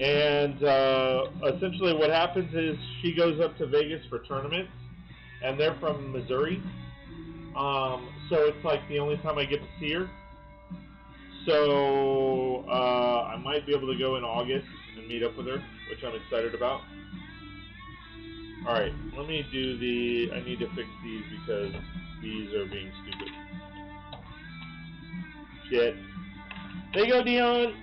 And essentially what happens is she goes up to Vegas for tournaments, and they're from Missouri. So it's like the only time I get to see her. So I might be able to go in August and meet up with her, which I'm excited about. Alright, let me do I need to fix these because These are being stupid. Shit. There you go, Dion.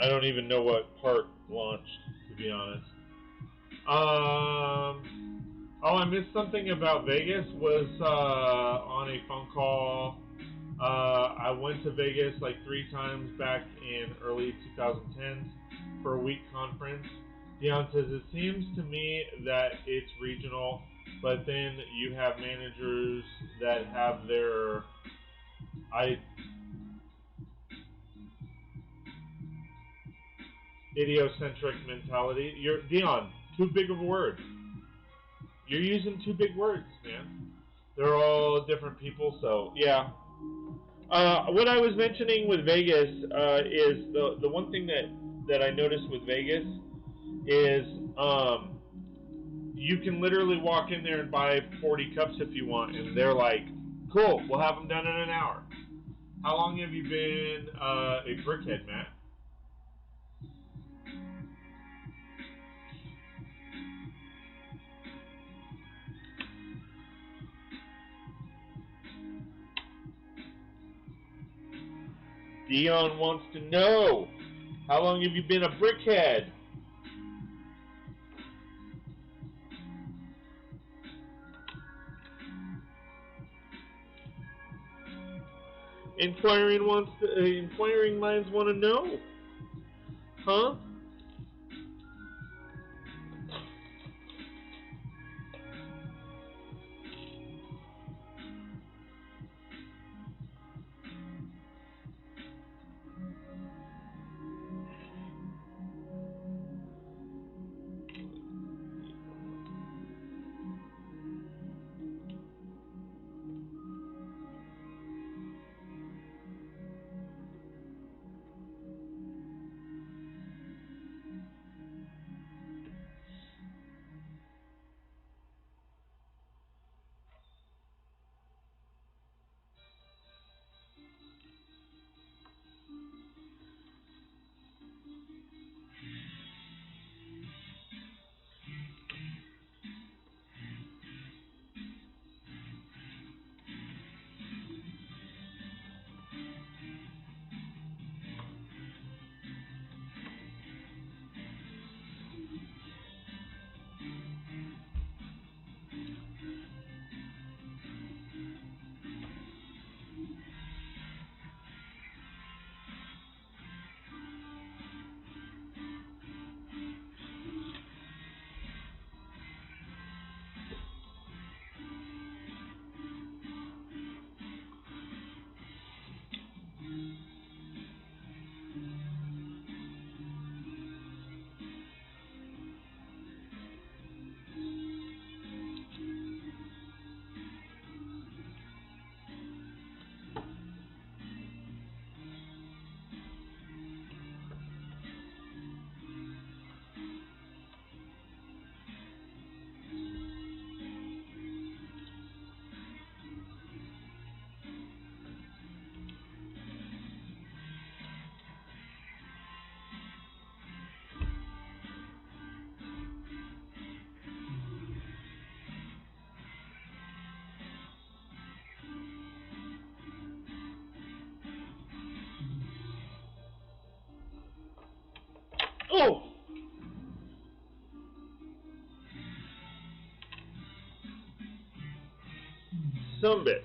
I don't even know what part launched, to be honest. Oh, I missed something about Vegas. Was on a phone call. I went to Vegas like 3 times back in early 2010s for a week conference. Dion says, it seems to me that it's regional, but then you have managers that have their idiocentric mentality. Dion, too big of a word. You're using too big words, man. They're all different people, so yeah. What I was mentioning with Vegas is the one thing that I noticed with Vegas is you can literally walk in there and buy 40 cups if you want, and they're like, cool, we'll have them done in an hour. How long have you been a brickhead, Matt? Dion wants to know, how long have you been a brickhead? Inquiring minds want to know. Huh? Oh! Some bitch.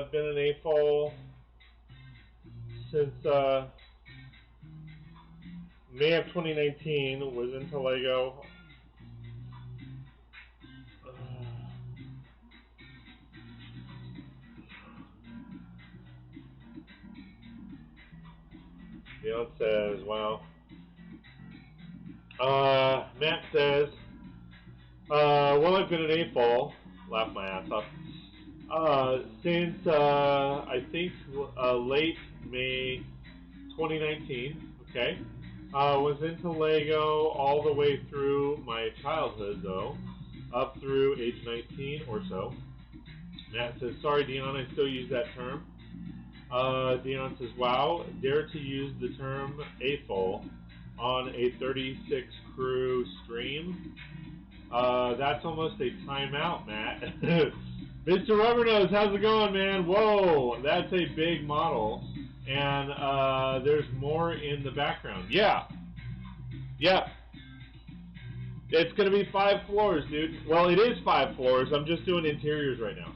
I've been an AFOL since May of 2019. Was into Lego. Leon says, wow. Matt says, well, I've been an AFOL. Laugh my ass off. Since, I think, late May 2019, okay? Was into Lego all the way through my childhood, though, up through age 19 or so. Matt says, sorry, Dion, I still use that term. Dion says, wow, dare to use the term AFOL on a 36 crew stream? That's almost a timeout, Matt. Mr. Rubbernose, how's it going, man? Whoa, that's a big model. And there's more in the background. Yeah. It's going to be 5 floors, dude. Well, it is 5 floors. I'm just doing interiors right now.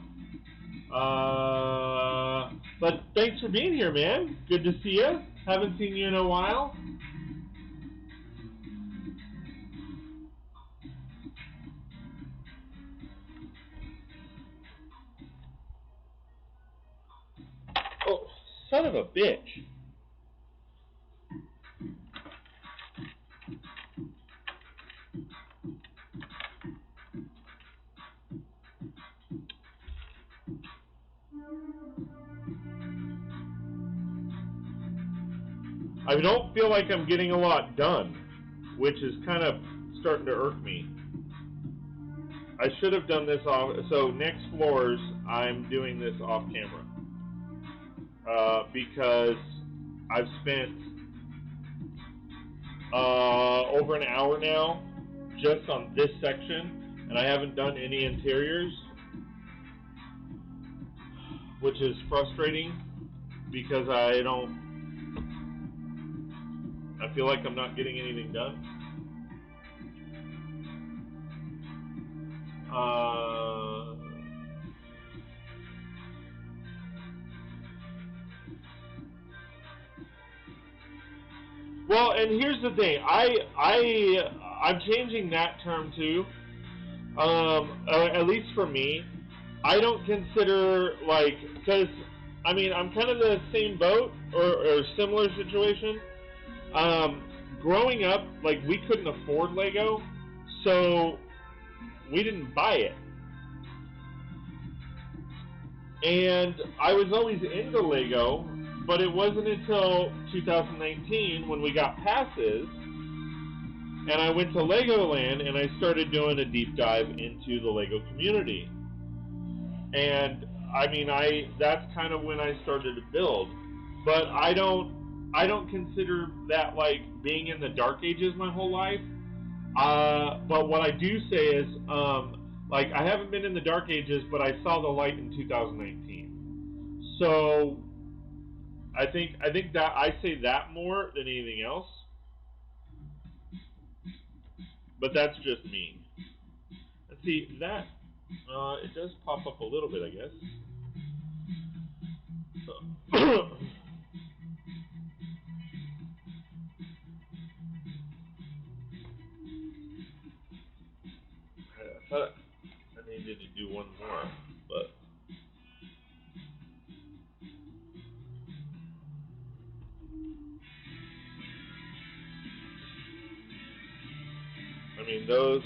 But thanks for being here, man. Good to see you. Haven't seen you in a while. Oh, son of a bitch. I don't feel like I'm getting a lot done, which is kind of starting to irk me. I should have done this off, so next floors, I'm doing this off camera. Because I've spent over an hour now just on this section, and I haven't done any interiors, which is frustrating because I feel like I'm not getting anything done. Well, and here's the thing. I'm changing that term too. At least for me, I don't consider because I mean I'm kind of the same boat or similar situation. Growing up, we couldn't afford Lego, so we didn't buy it. And I was always into Lego, but it wasn't until 2019 when we got passes, and I went to Legoland and I started doing a deep dive into the Lego community. And I mean, that's kind of when I started to build. But I don't consider that being in the dark ages my whole life. But what I do say is, I haven't been in the dark ages, but I saw the light in 2019. So I think that I say that more than anything else. But that's just me. Let's see, that it does pop up a little bit, I guess. I thought I needed to do one more, but I mean those.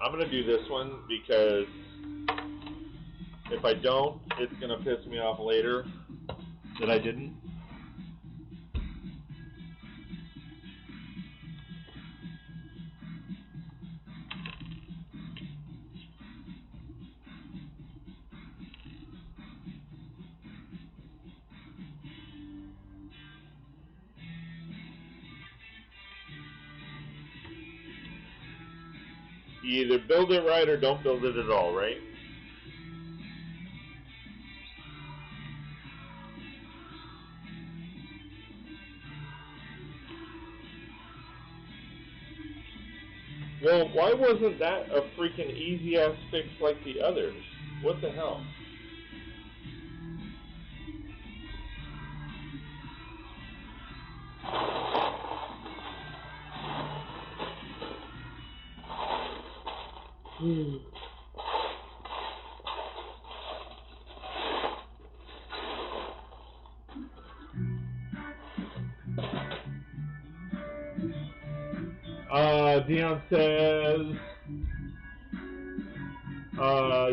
I'm gonna do this one because if I don't, it's gonna piss me off later that I didn't. You either build it right or don't build it at all, right? Well, why wasn't that a freaking easy-ass fix like the others? What the hell? Dion says,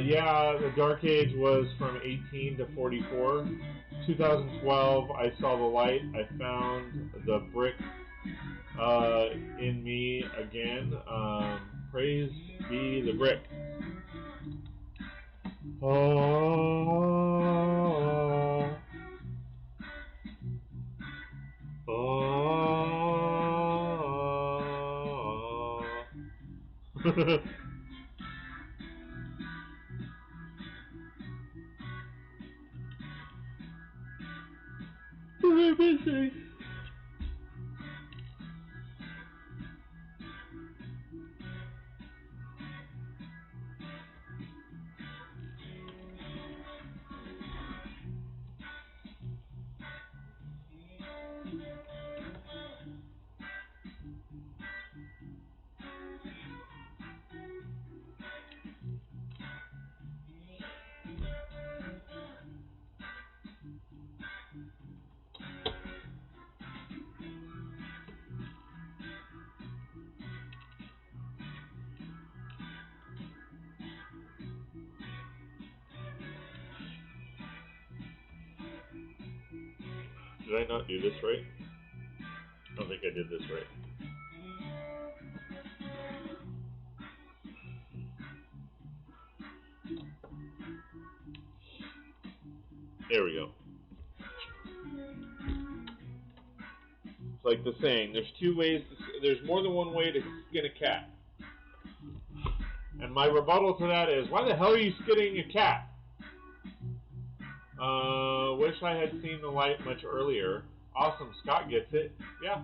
yeah, the Dark Age was from 18 to 44. 2012, I saw the light. I found the Brix in me again. Praise be the Brix. Oh, oh. Did I not do this right? I don't think I did this right. There we go. It's like the saying, there's two ways, there's more than one way to skin a cat. And my rebuttal to that is, why the hell are you skinning a cat? Wish I had seen the light much earlier. Awesome, Scott gets it. Yeah.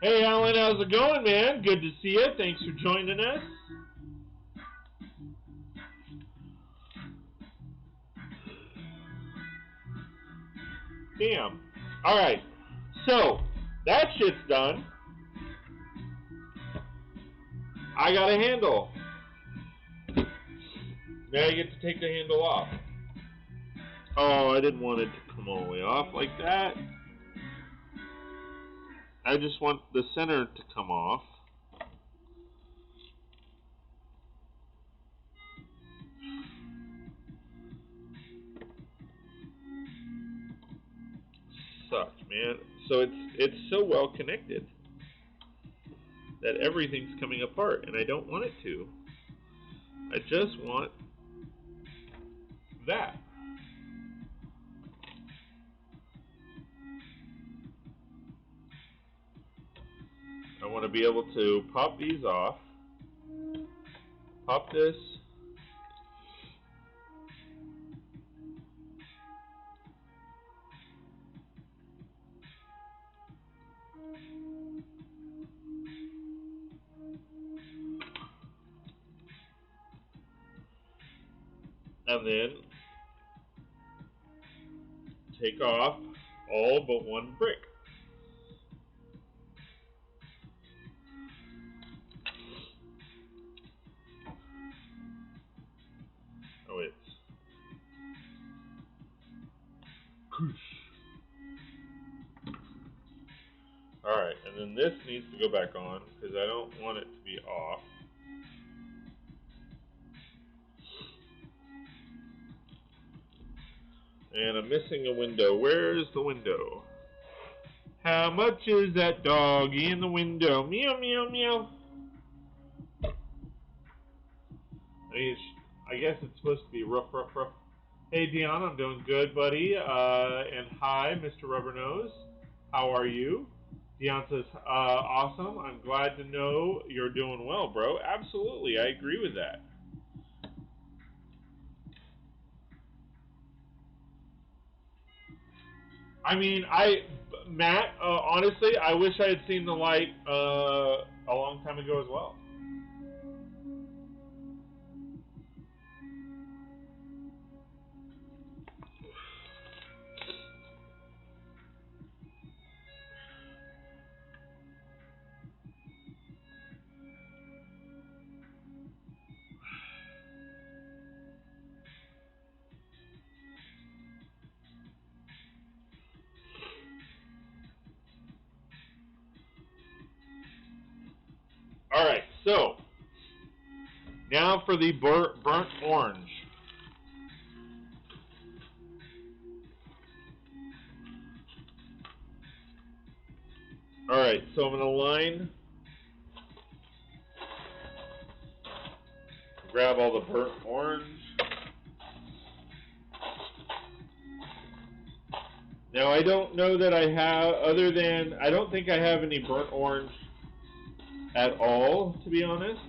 Hey, Alan, how's it going, man? Good to see you. Thanks for joining us. Damn. Alright. So, that shit's done. I got a handle. Now I get to take the handle off. Oh, I didn't want it to come all the way off like that. I just want the center to come off. Sucks, man. So it's so well connected that everything's coming apart, and I don't want it to. I just want that. I want to be able to pop these off, pop this, and then take off all but one brick. Oh, it's alright, and then this needs to go back on because I don't want it to be off. And I'm missing a window. Where's the window? How much is that doggy in the window? Meow, meow, meow. I guess it's supposed to be rough, rough, rough. Hey, Dion, I'm doing good, buddy. And hi, Mr. Rubbernose. How are you? Dion says, awesome. I'm glad to know you're doing well, bro. Absolutely, I agree with that. I mean, Matt, honestly, I wish I had seen the light a long time ago as well. Alright, so now for the burnt orange. Alright, so I'm going to line, grab all the burnt orange. Now I don't know that I have, I don't think I have any burnt orange at all, to be honest.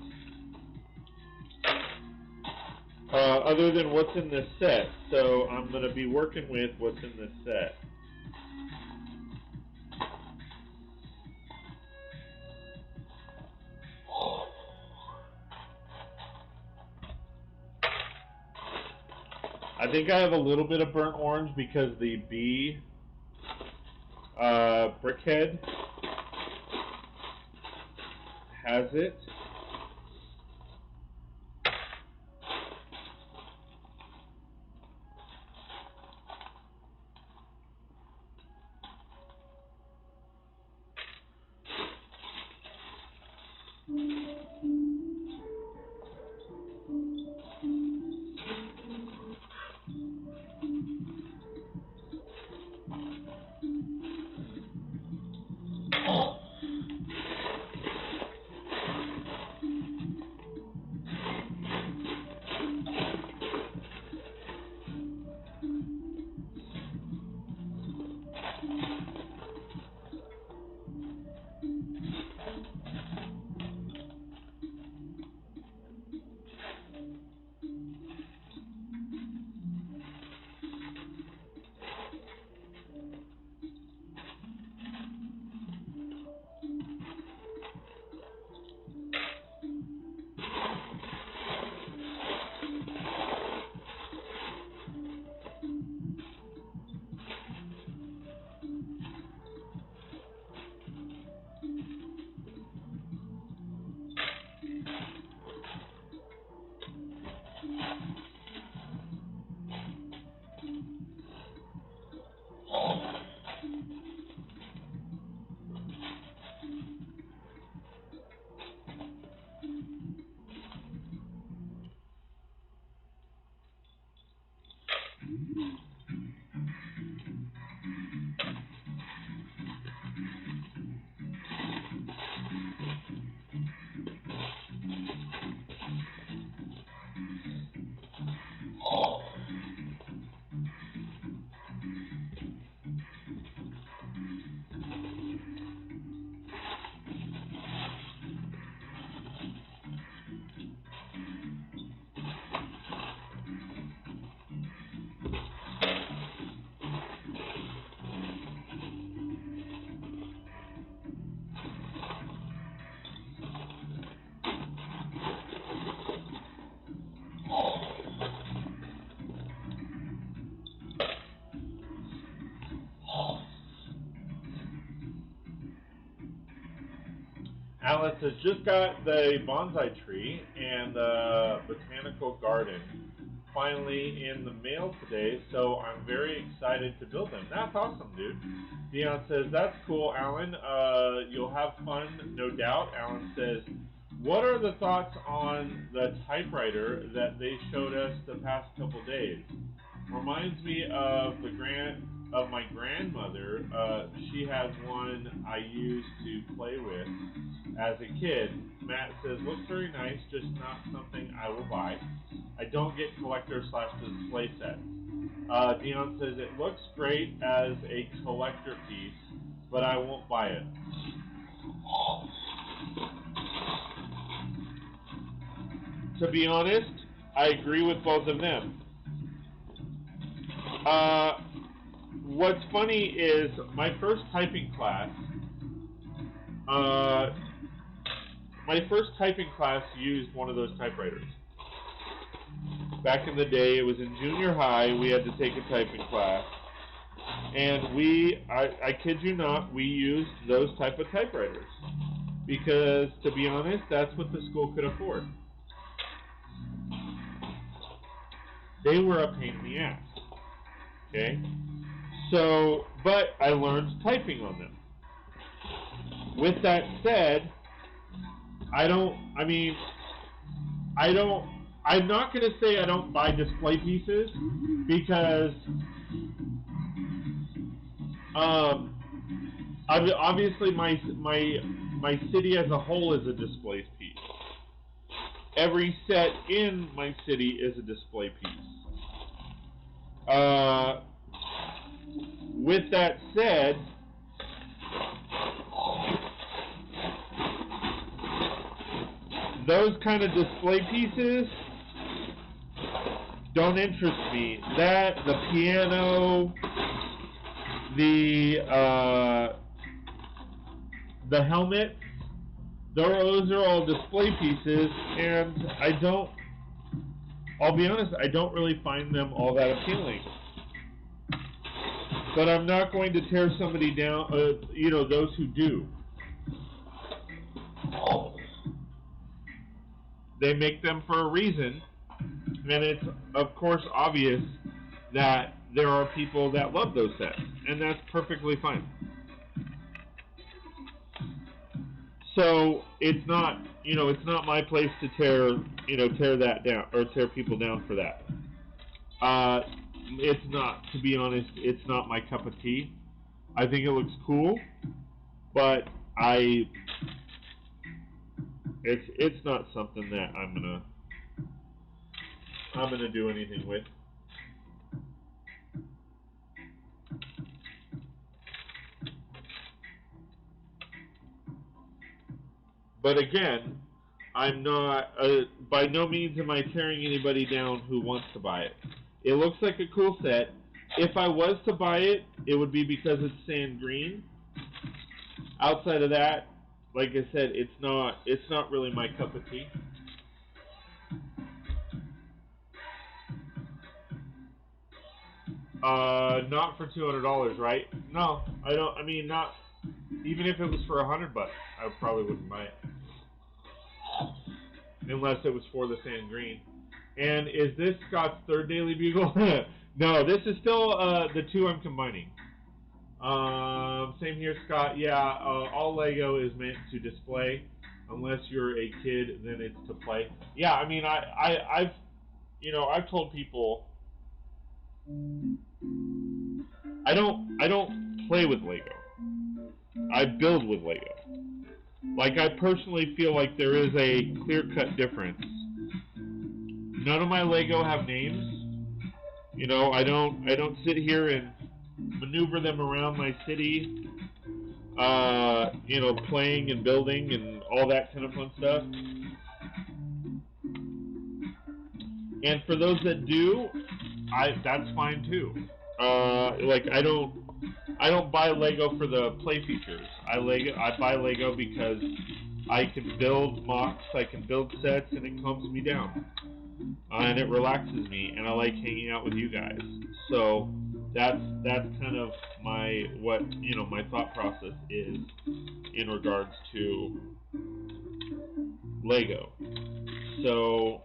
Other than what's in this set. So I'm going to be working with what's in this set. I think I have a little bit of burnt orange because the bee brickhead has it. Alice has just got the bonsai tree and the botanical garden finally in the mail today, so I'm very excited to build them. That's awesome, dude. Dion says, that's cool, Alan. You'll have fun, no doubt. Alan says, what are the thoughts on the typewriter that they showed us the past couple days? Reminds me of my grandmother. She has one I used to play with as a kid. Matt says, looks very nice, just not something I will buy. I don't get collector/display sets. Dion says, it looks great as a collector piece, but I won't buy it. To be honest, I agree with both of them. what's funny is my first typing class, used one of those typewriters. Back in the day, it was in junior high, we had to take a typing class. And I kid you not, we used those type of typewriters. Because, to be honest, that's what the school could afford. They were a pain in the ass. Okay? So, but I learned typing on them. With that said, I'm not going to say I don't buy display pieces, because obviously my city as a whole is a display piece. Every set in my city is a display piece. With that said, those kind of display pieces don't interest me. That, the piano, the helmet, those are all display pieces, and I'll be honest, I don't really find them all that appealing. But I'm not going to tear somebody down, those who do. They make them for a reason, and it's, of course, obvious that there are people that love those sets, and that's perfectly fine. So it's not my place to tear that down, or tear people down for that. It's not, to be honest, it's not my cup of tea. I think it looks cool, but it's not something that I'm gonna do anything with. But again, I'm not, by no means am I tearing anybody down who wants to buy it. It looks like a cool set. If I was to buy it, it would be because it's sand green. Outside of that, like I said, it's not really my cup of tea. Not for $200, right? No, I don't. I mean, not even if it was for $100, I probably wouldn't buy it, unless it was for the sand green. And is this Scott's third Daily Bugle? No, this is still the two I'm combining. Same here, Scott. Yeah, all Lego is meant to display. Unless you're a kid, then it's to play. Yeah, I mean, I've told people I don't play with Lego. I build with Lego. Like, I personally feel like there is a clear-cut difference. None of my Lego have names. I don't sit here and maneuver them around my city, playing and building and all that kind of fun stuff. And for those that do, that's fine too. I don't buy Lego for the play features. I buy Lego because I can build MOCs, I can build sets, and it calms me down. And it relaxes me, and I like hanging out with you guys. So that's kind of my thought process is in regards to Lego. So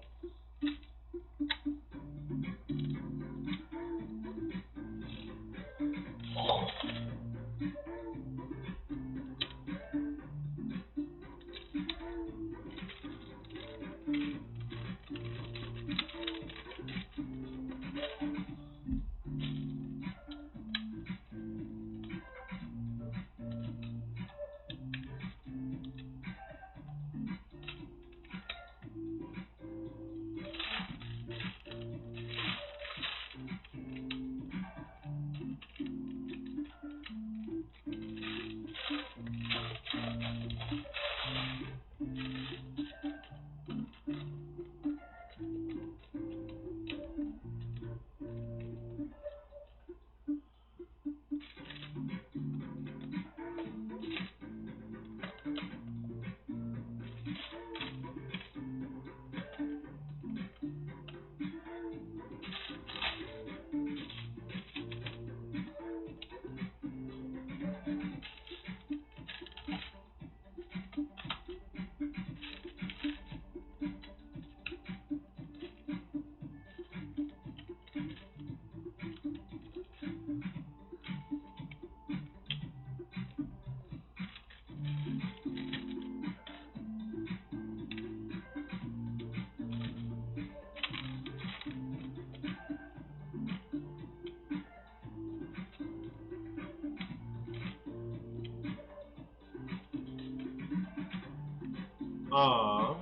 Uh,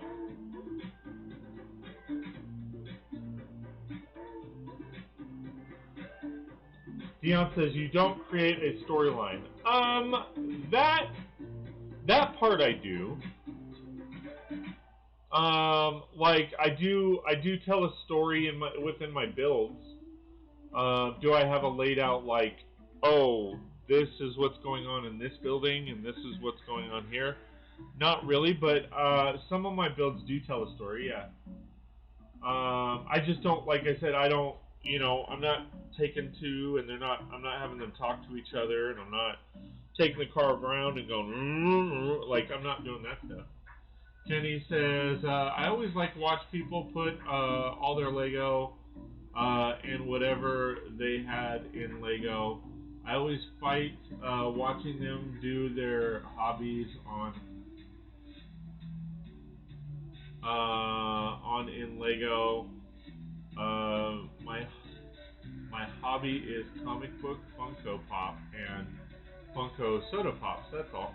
Dion says you don't create a storyline. That part I do. Like I do tell a story within my builds. Do I have a laid out like, oh, this is what's going on in this building and this is what's going on here? Not really, but some of my builds do tell a story. Yeah. I just don't, like I said, I don't, I'm not taking two, and I'm not having them talk to each other, and I'm not taking the car around and going, like, I'm not doing that stuff. Kenny says, I always like to watch people put all their Lego and whatever they had in Lego. I always fight watching them do their hobbies on in Lego. My hobby is comic book Funko Pop and Funko Soda Pops. That's all.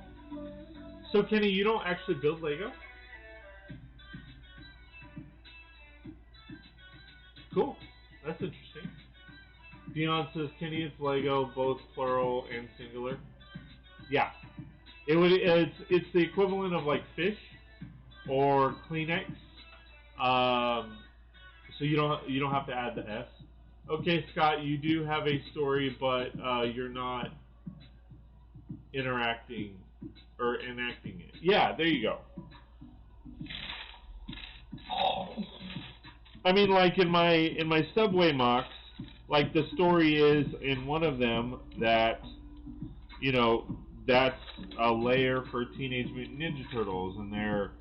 So Kenny, you don't actually build Lego? Cool. That's interesting. Dion says, Kenny, it's Lego, both plural and singular. Yeah. It's the equivalent of like fish or Kleenex. So you don't have to add the S. Okay, Scott, you do have a story, but you're not interacting or enacting it. Yeah, there you go. I mean, like in my Subway MOCs, like the story is in one of them that, that's a layer for Teenage Mutant Ninja Turtles, and they're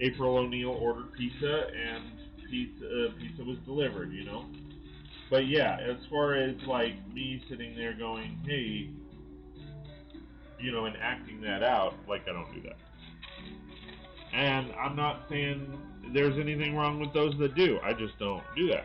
April O'Neil ordered pizza, and pizza was delivered, But yeah, as far as like me sitting there going, hey, and acting that out, like I don't do that. And I'm not saying there's anything wrong with those that do. I just don't do that.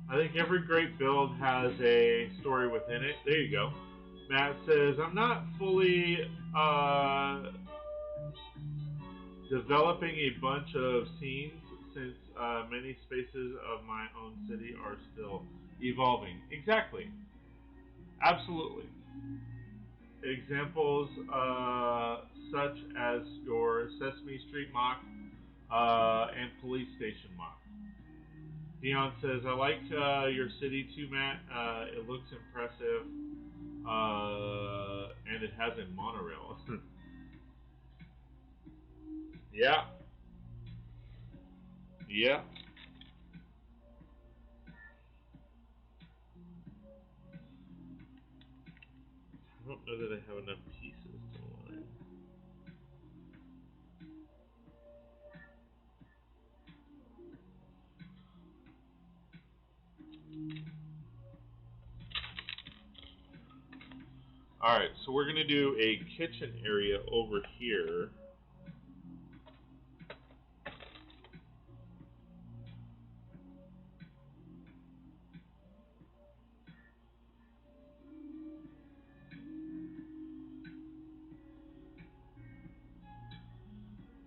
I think every great build has a story within it. There you go. Matt says, I'm not fully developing a bunch of scenes since many spaces of my own city are still evolving. Exactly. Absolutely. examples such as your Sesame Street mock and police station mock. Dion says, I like your city too, Matt. It looks impressive, and it has a monorail. Yeah. Yeah. I don't know that I have enough pieces to line. Alright, so we're going to do a kitchen area over here.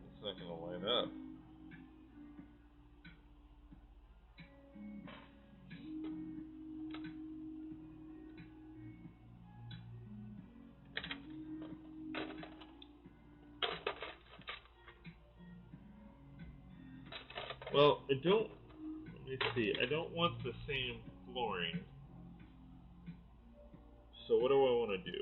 It's not going to line up. Well, let me see, I don't want the same flooring. So what do I want to do?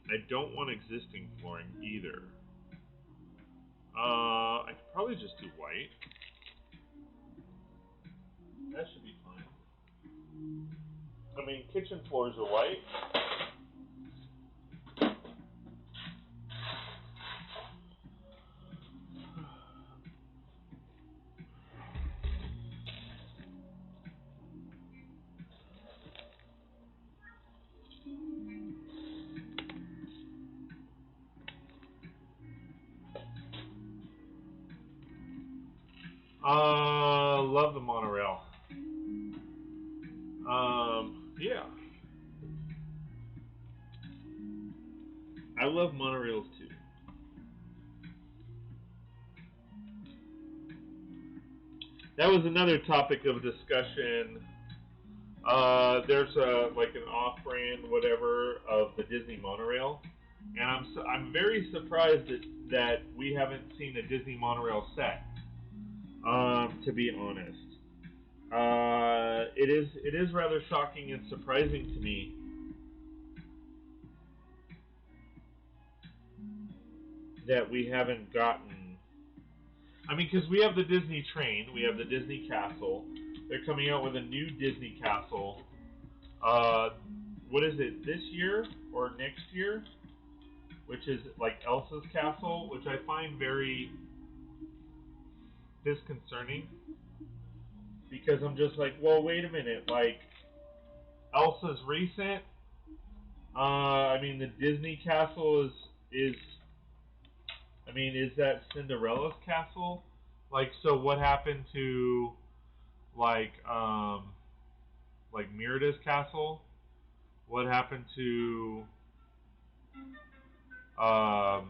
I don't want existing flooring either. I could probably just do white. That should be fine. I mean, kitchen floors are white. Love the monorail. Yeah. I love monorails too. That was another topic of discussion. There's like an off-brand whatever of the Disney monorail, and I'm very surprised that we haven't seen a Disney monorail set. To be honest, it is rather shocking and surprising to me that we haven't gotten. I mean, because we have the Disney train, we have the Disney castle. They're coming out with a new Disney castle. What is it, this year or next year? Which is like Elsa's castle, which I find very disconcerting. Because I'm just like, well, wait a minute, like, Elsa's recent. I mean, the Disney castle is I mean, is that Cinderella's castle? Like, so what happened to like Merida's castle? What happened to I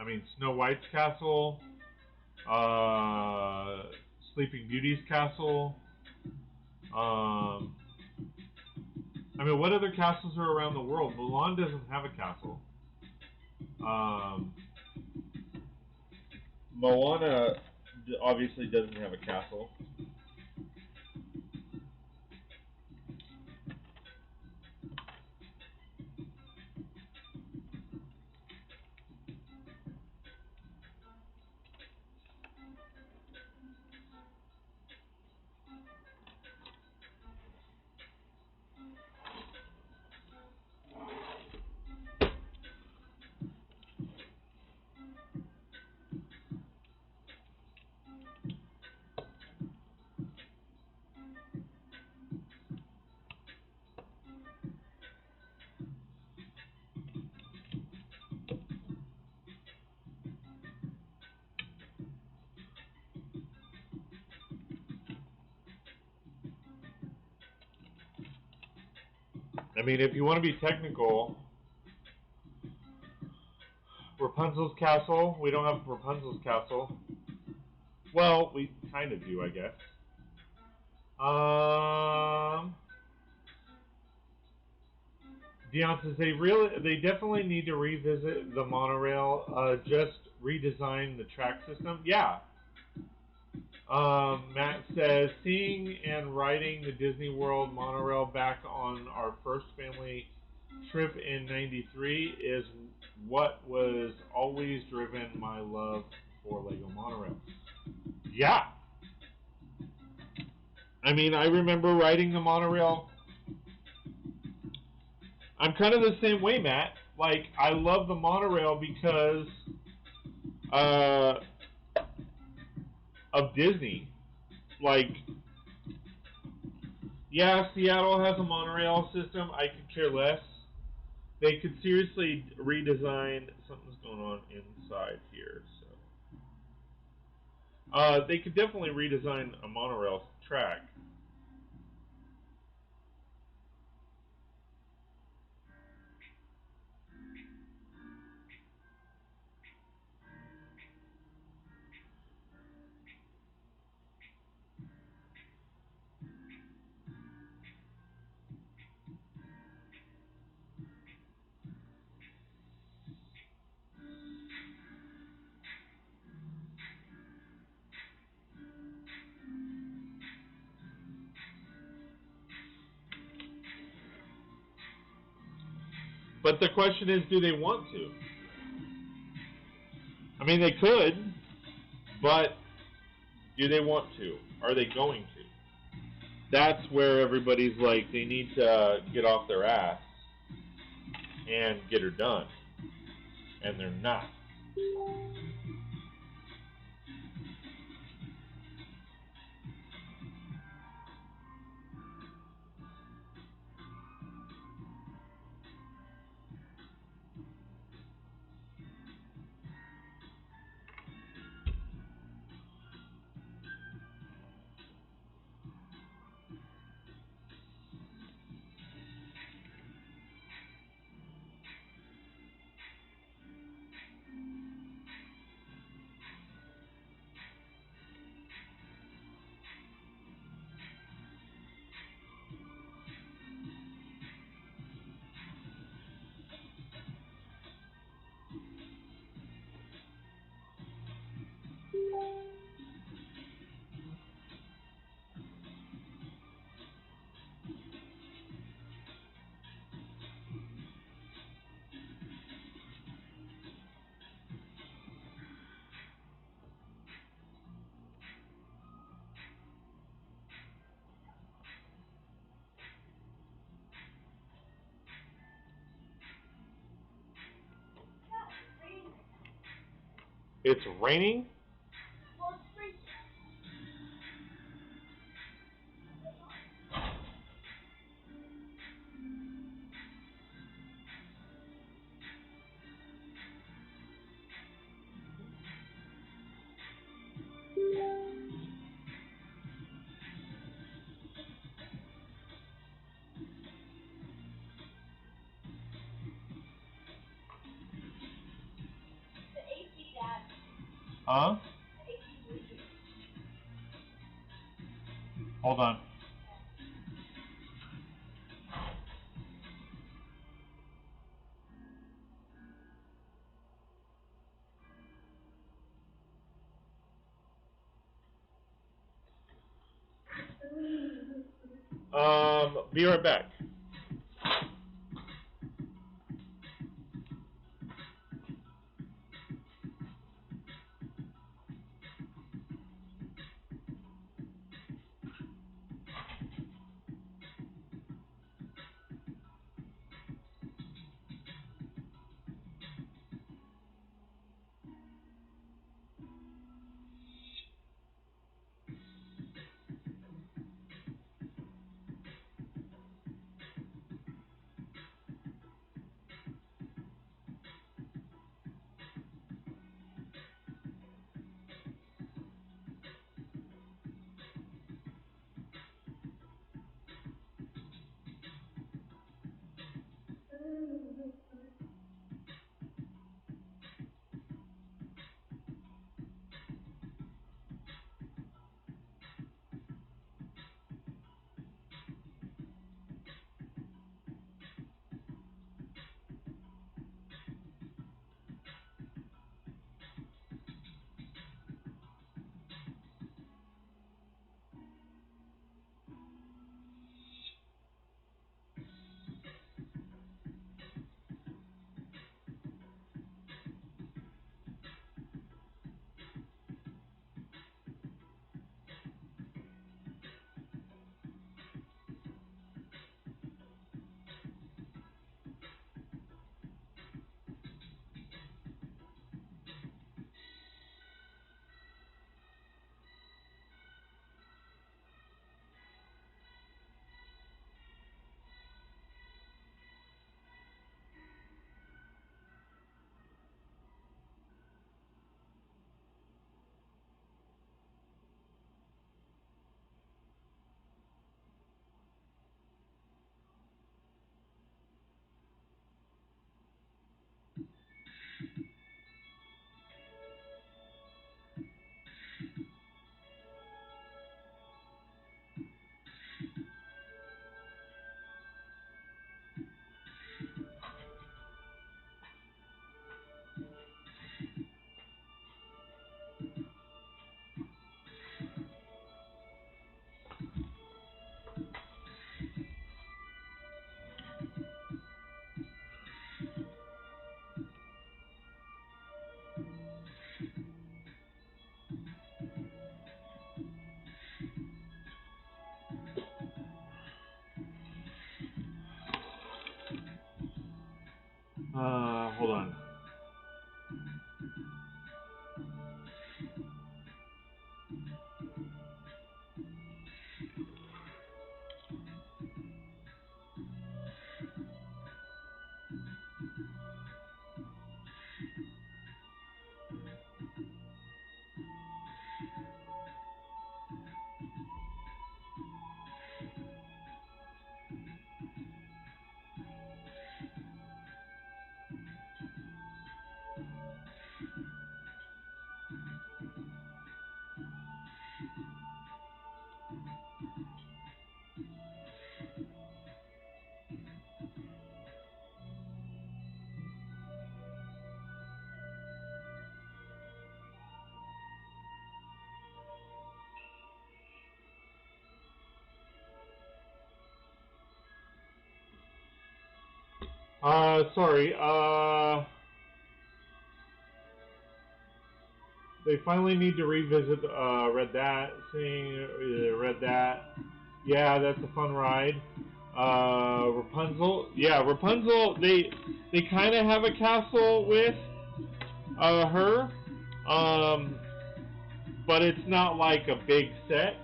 mean, Snow White's castle, Sleeping Beauty's castle. I mean, what other castles are around the world? Mulan doesn't have a castle. Moana obviously doesn't have a castle. I mean, if you want to be technical, Rapunzel's castle, we don't have Rapunzel's castle. Well, we kind of do, I guess. Dion says they definitely need to revisit the monorail, just redesign the track system. Yeah. Matt says seeing and riding the Disney World monorail back on our first family trip in '93 is what was always driven my love for Lego monorails. Yeah. I mean, I remember riding the monorail. I'm kind of the same way, Matt. Like, I love the monorail because uh, of Disney. Like, yeah, Seattle has a monorail system. I could care less. They could seriously redesign. Something's going on inside here, so they could definitely redesign a monorail track. But the question is, do they want to? I mean, they could, but do they want to? Are they going to? That's where everybody's like, they need to get off their ass and get her done. And they're not. It's raining? Huh? Hold on. Be right back. Hold on. Sorry, they finally need to revisit, read that, read that. Yeah, that's a fun ride. Rapunzel, yeah, Rapunzel, they kind of have a castle with, her, but it's not like a big set.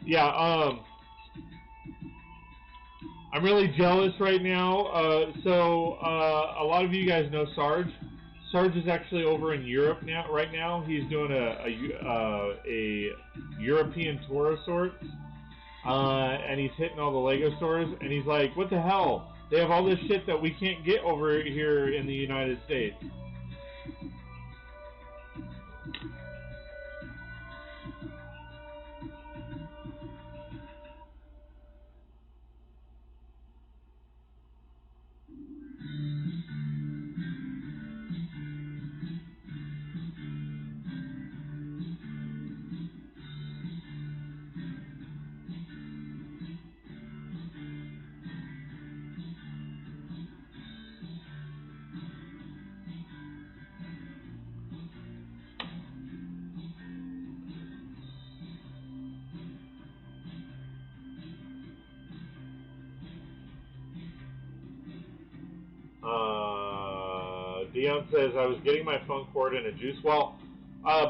Yeah, I'm really jealous right now. A lot of you guys know Sarge. Sarge is actually over in Europe now. Right now, he's doing a European tour of sorts, and he's hitting all the Lego stores. And he's like, "What the hell? They have all this shit that we can't get over here in the United States." Dion says, I was getting my phone cord in a juice. Well,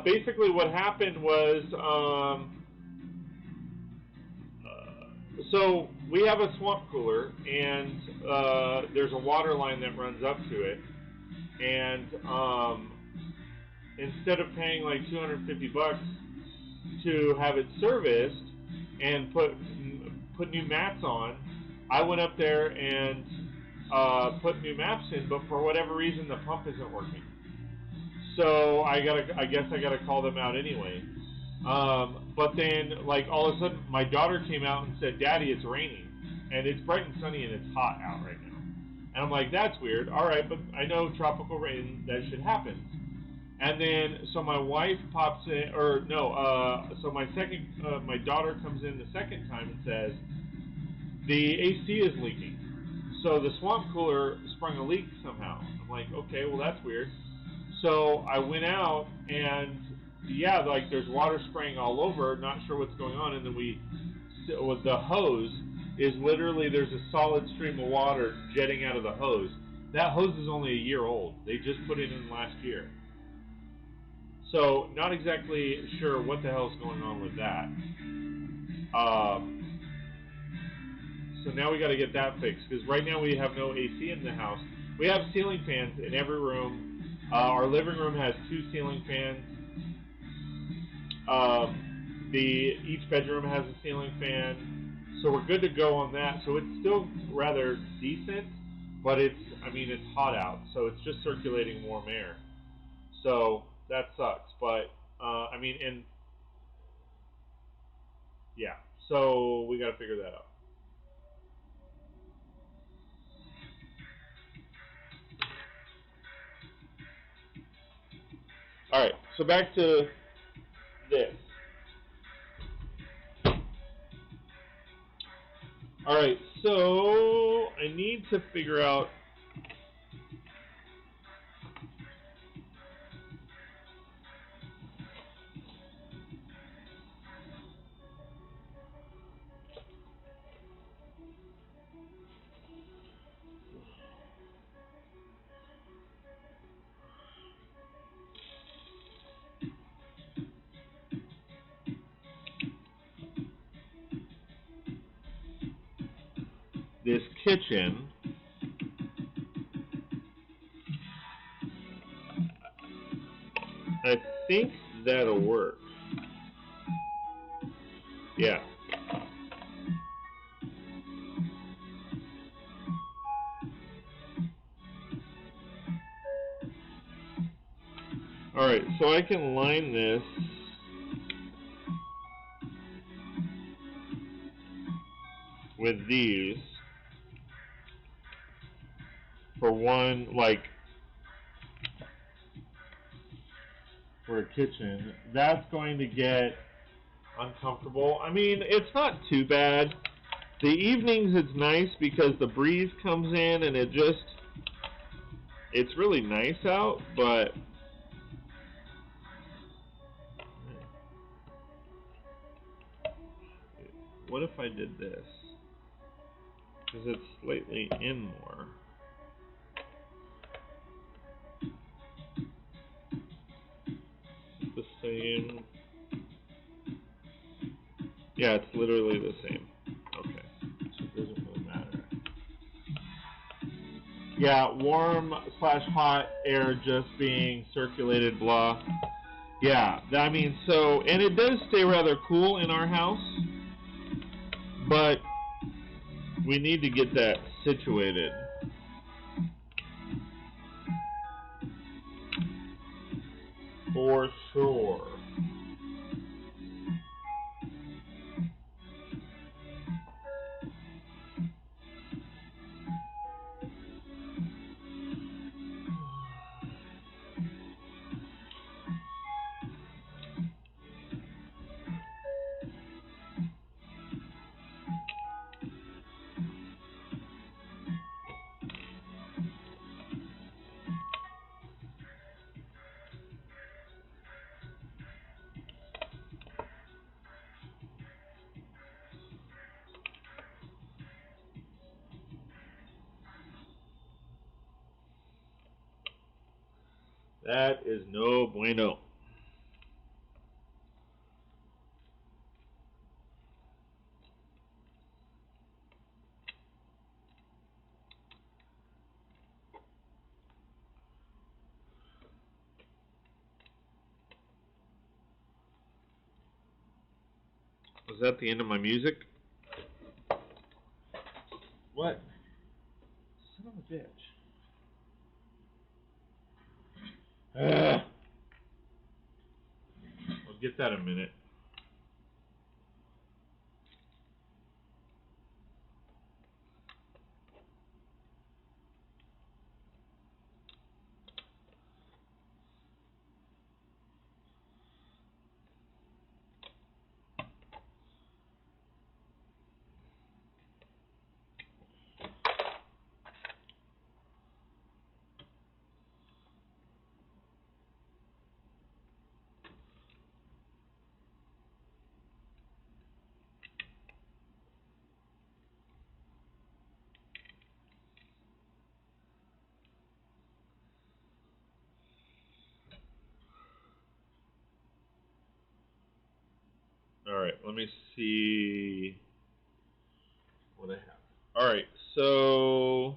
basically what happened was, so we have a swamp cooler, and there's a water line that runs up to it. And instead of paying like $250 to have it serviced and put new mats on, I went up there and put new maps in, but for whatever reason the pump isn't working. So I guess I gotta call them out anyway. But then, like, all of a sudden, my daughter came out and said, "Daddy, it's raining, and it's bright and sunny, and it's hot out right now." And I'm like, "That's weird. All right, but I know tropical rain, that shit happens." And then, so my wife pops in, or no, so my daughter comes in the second time and says, the AC is leaking. So the swamp cooler sprung a leak somehow. I'm like, okay, well that's weird. So I went out and yeah, like there's water spraying all over, not sure what's going on, and then with the hose is literally there's a solid stream of water jetting out of the hose. That hose is only a year old. They just put it in last year. So not exactly sure what the hell's going on with that. So now we got to get that fixed, because right now we have no AC in the house. We have ceiling fans in every room. Our living room has 2 ceiling fans. Each bedroom has a ceiling fan, so we're good to go on that. So it's still rather decent, but it's hot out, so it's just circulating warm air. So that sucks, but and yeah, so we got to figure that out. All right, so back to this. All right, so I need to figure out this kitchen. I think that'll work. Yeah. Alright, so I can line this with these for one, like, for a kitchen. That's going to get uncomfortable. I mean, it's not too bad. The evenings it's nice because the breeze comes in and it's really nice out, but what if I did this? Because it's slightly in more. The same. Yeah, it's literally the same. Okay, so it doesn't really matter. Yeah, warm/hot air just being circulated, blah. Yeah, I mean, so, and it does stay rather cool in our house, but we need to get that situated. For sure. That is no bueno. Was that the end of my music? What? Son of a bitch. I'll get that in a minute. Alright, let me see what I have. Alright, so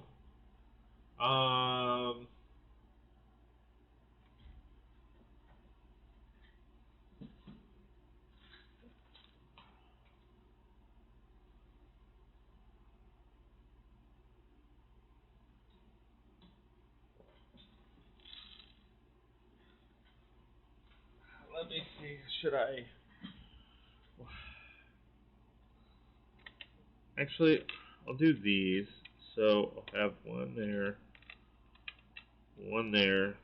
let me see, should I actually I'll do these. So I'll have one there, one there,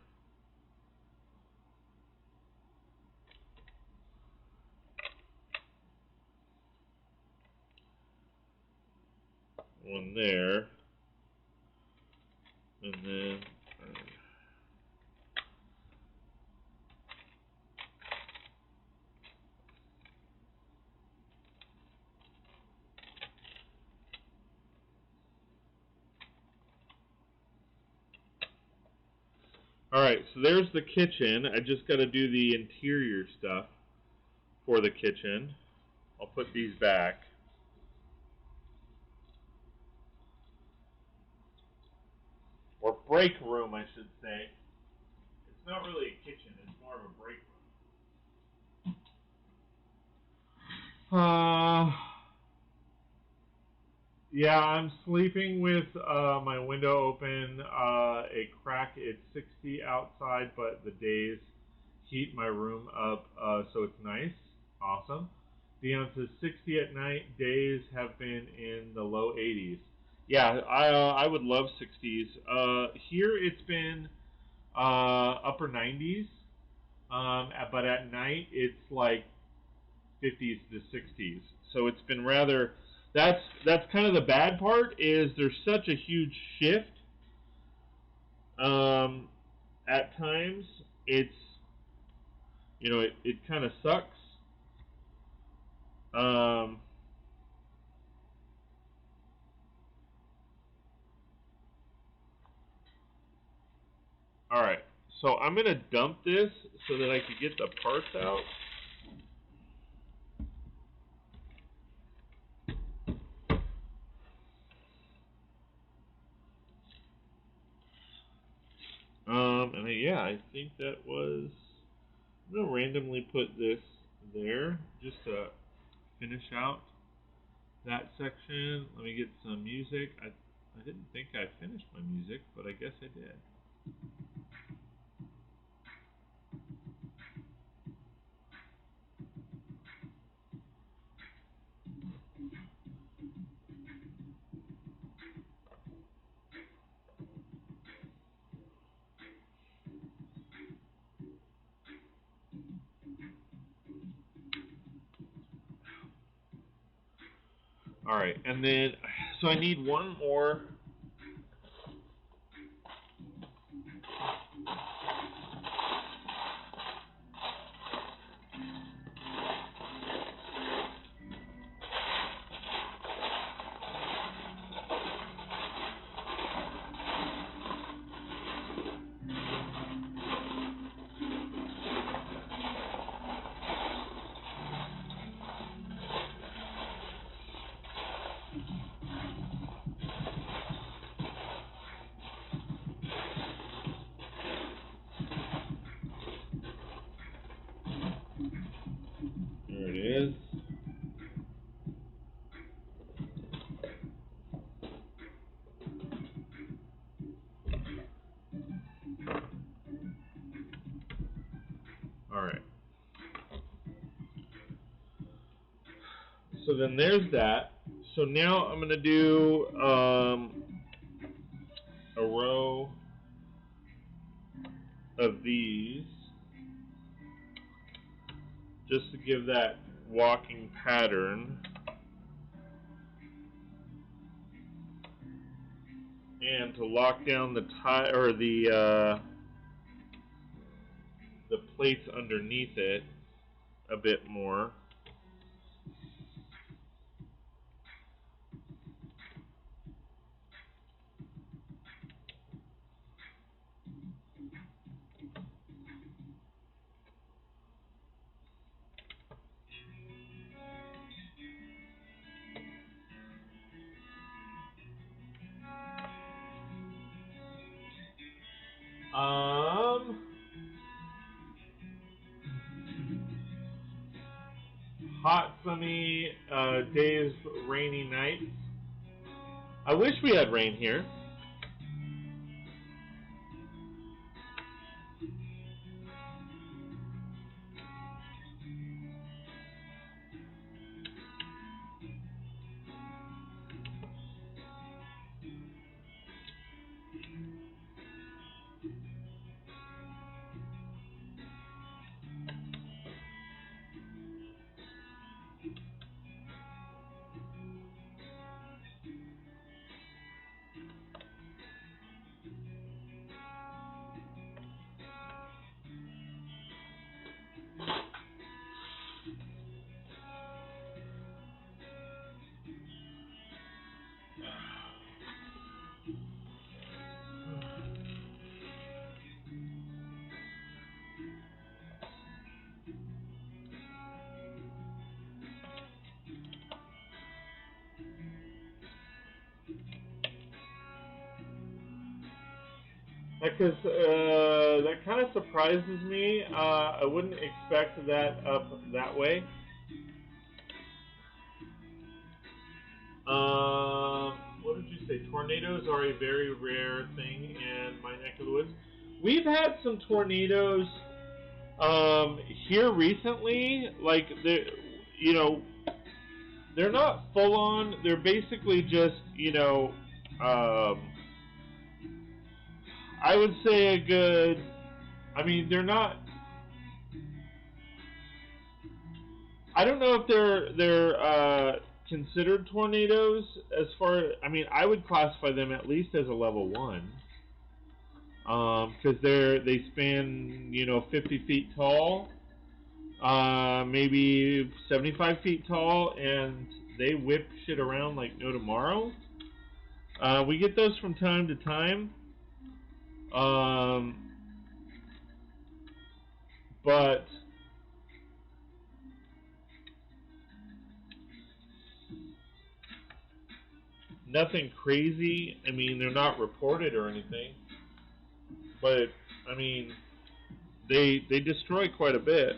one there, and then alright, so there's the kitchen. I just got to do the interior stuff for the kitchen. I'll put these back. break room, I should say. It's not really a kitchen, it's more of a break room. Yeah, I'm sleeping with my window open, a crack. It's 60 outside, but the days heat my room up, so it's nice. Awesome. Dion says 60 at night. Days have been in the low 80s. Yeah, I would love 60s. Here it's been upper 90s, but at night it's like 50s to 60s. So it's been rather. That's kind of the bad part. Is there's such a huge shift. At times it's it kind of sucks. Um, all right. So I'm gonna dump this so that I can get the parts out. Yeah, I think that was. I'm gonna randomly put this there just to finish out that section. Let me get some music. I didn't think I finished my music, but I guess I did. All right, and then so I need one more. There it is. All right. So then there's that. So now I'm gonna do a row of these just to give that walking pattern. And to lock down the the plates underneath it a bit more. Hot, sunny days, rainy nights. I wish we had rain here. Because that kind of surprises me. I wouldn't expect that up that way. What did you say? Tornadoes are a very rare thing in my neck of the woods. We've had some tornadoes here recently. Like they're not full on. They're basically just I would say a good. I mean, they're not. I don't know if they're considered tornadoes as far. I mean, I would classify them at least as a level 1, because they span 50 feet tall, maybe 75 feet tall, and they whip shit around like no tomorrow. We get those from time to time, but nothing crazy. I mean, they're not reported or anything, but I mean, they destroy quite a bit.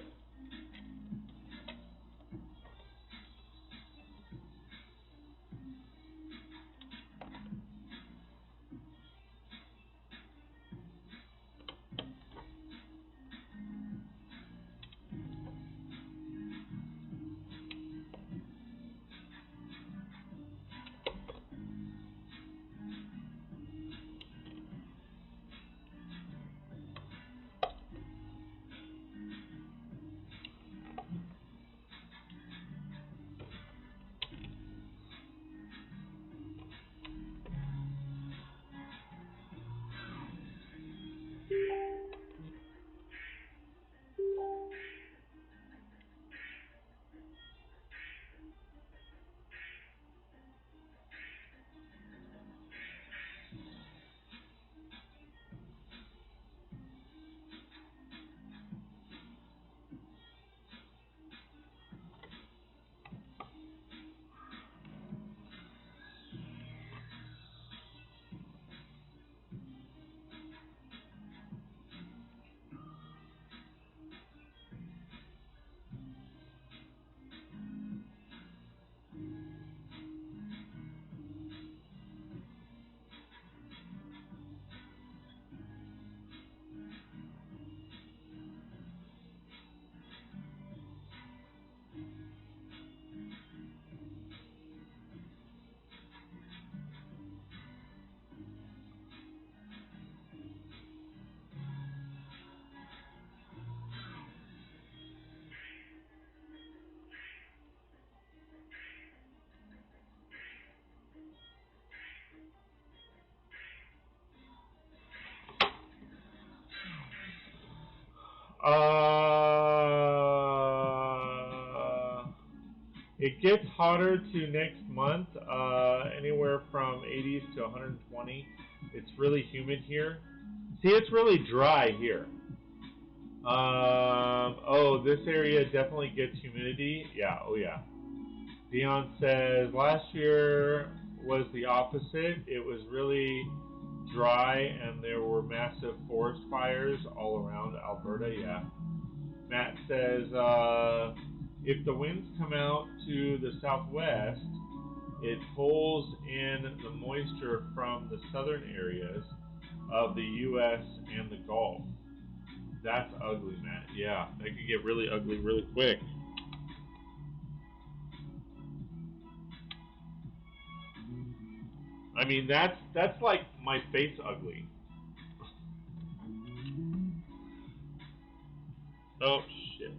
It gets hotter to next month, anywhere from 80s to 120. It's really humid here. See, it's really dry here. Oh, this area definitely gets humidity. Yeah, oh yeah. Dion says last year was the opposite. It was really dry and there were massive forest fires all around Alberta. Yeah. Matt says if the winds come out to the southwest, it pulls in the moisture from the southern areas of the U.S. and the Gulf. That's ugly, Matt. Yeah, that could get really ugly really quick. I mean, that's like my face ugly. Oh, shit.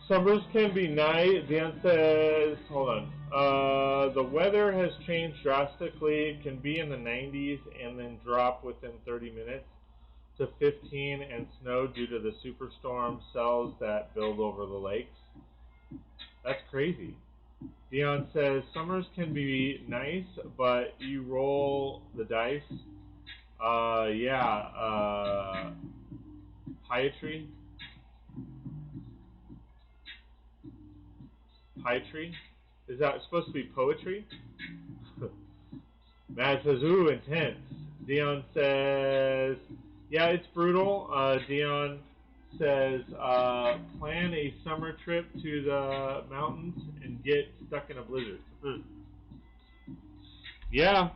Summers can be nice. Dan says, hold on. The weather has changed drastically. It can be in the 90s and then drop within 30 minutes to 15 and snow due to the superstorm cells that build over the lakes. That's crazy. Dion says, summers can be nice, but you roll the dice. Poetry. Poetry? Is that supposed to be poetry? Matt says, ooh, intense. Dion says, yeah, it's brutal. Dion says, plan a summer trip to the mountains and get stuck in a blizzard. Yeah.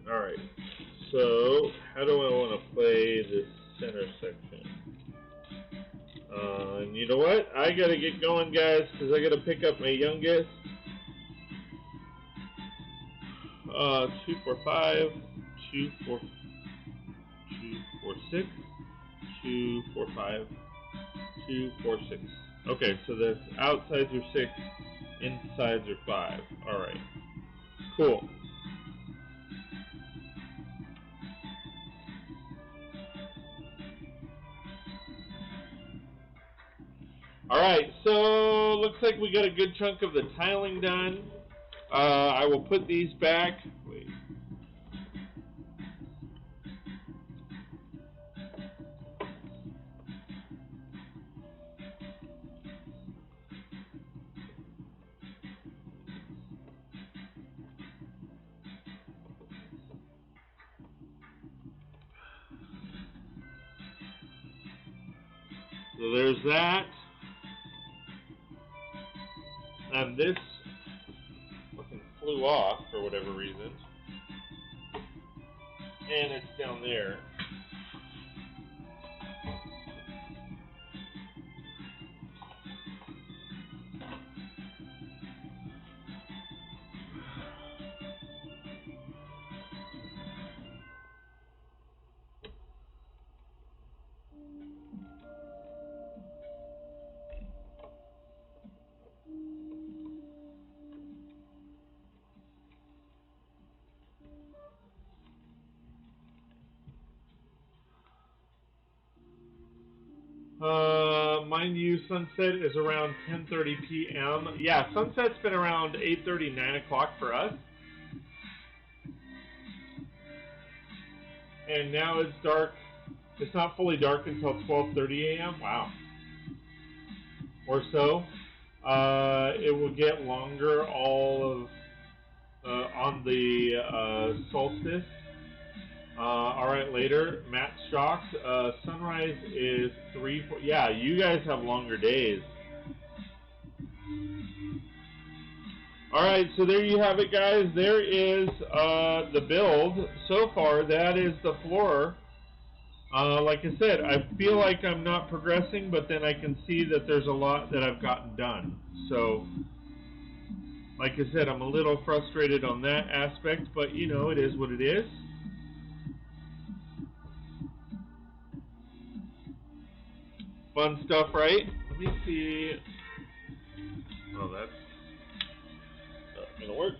Alright. So, how do I want to play this center section? And you know what? I gotta get going, guys, because I gotta pick up my youngest. 2, 4, 5, 2, 4, 2, 4, 6, 2, 4, 5, 2, 4, 6. Okay, so the outsides are 6, insides are 5. Alright. Cool. Alright, so looks like we got a good chunk of the tiling done. I will put these back. Wait. So there's that. And this fucking flew off for whatever reason. And it's down there. Mind you, sunset is around 10:30 p.m. Yeah, sunset's been around 8:30, 9 o'clock for us. And now it's dark. It's not fully dark until 12:30 a.m. Wow. Or so. It will get longer all of on the solstice. All right, later. Matt Shocks. Sunrise is 3, 4. Yeah, you guys have longer days. All right, so there you have it, guys. There is the build. So far, that is the floor. Like I said, I feel like I'm not progressing, but then I can see that there's a lot that I've gotten done. So, like I said, I'm a little frustrated on that aspect, but you know, it is what it is. Fun stuff, right? Let me see. Oh, that's not gonna work.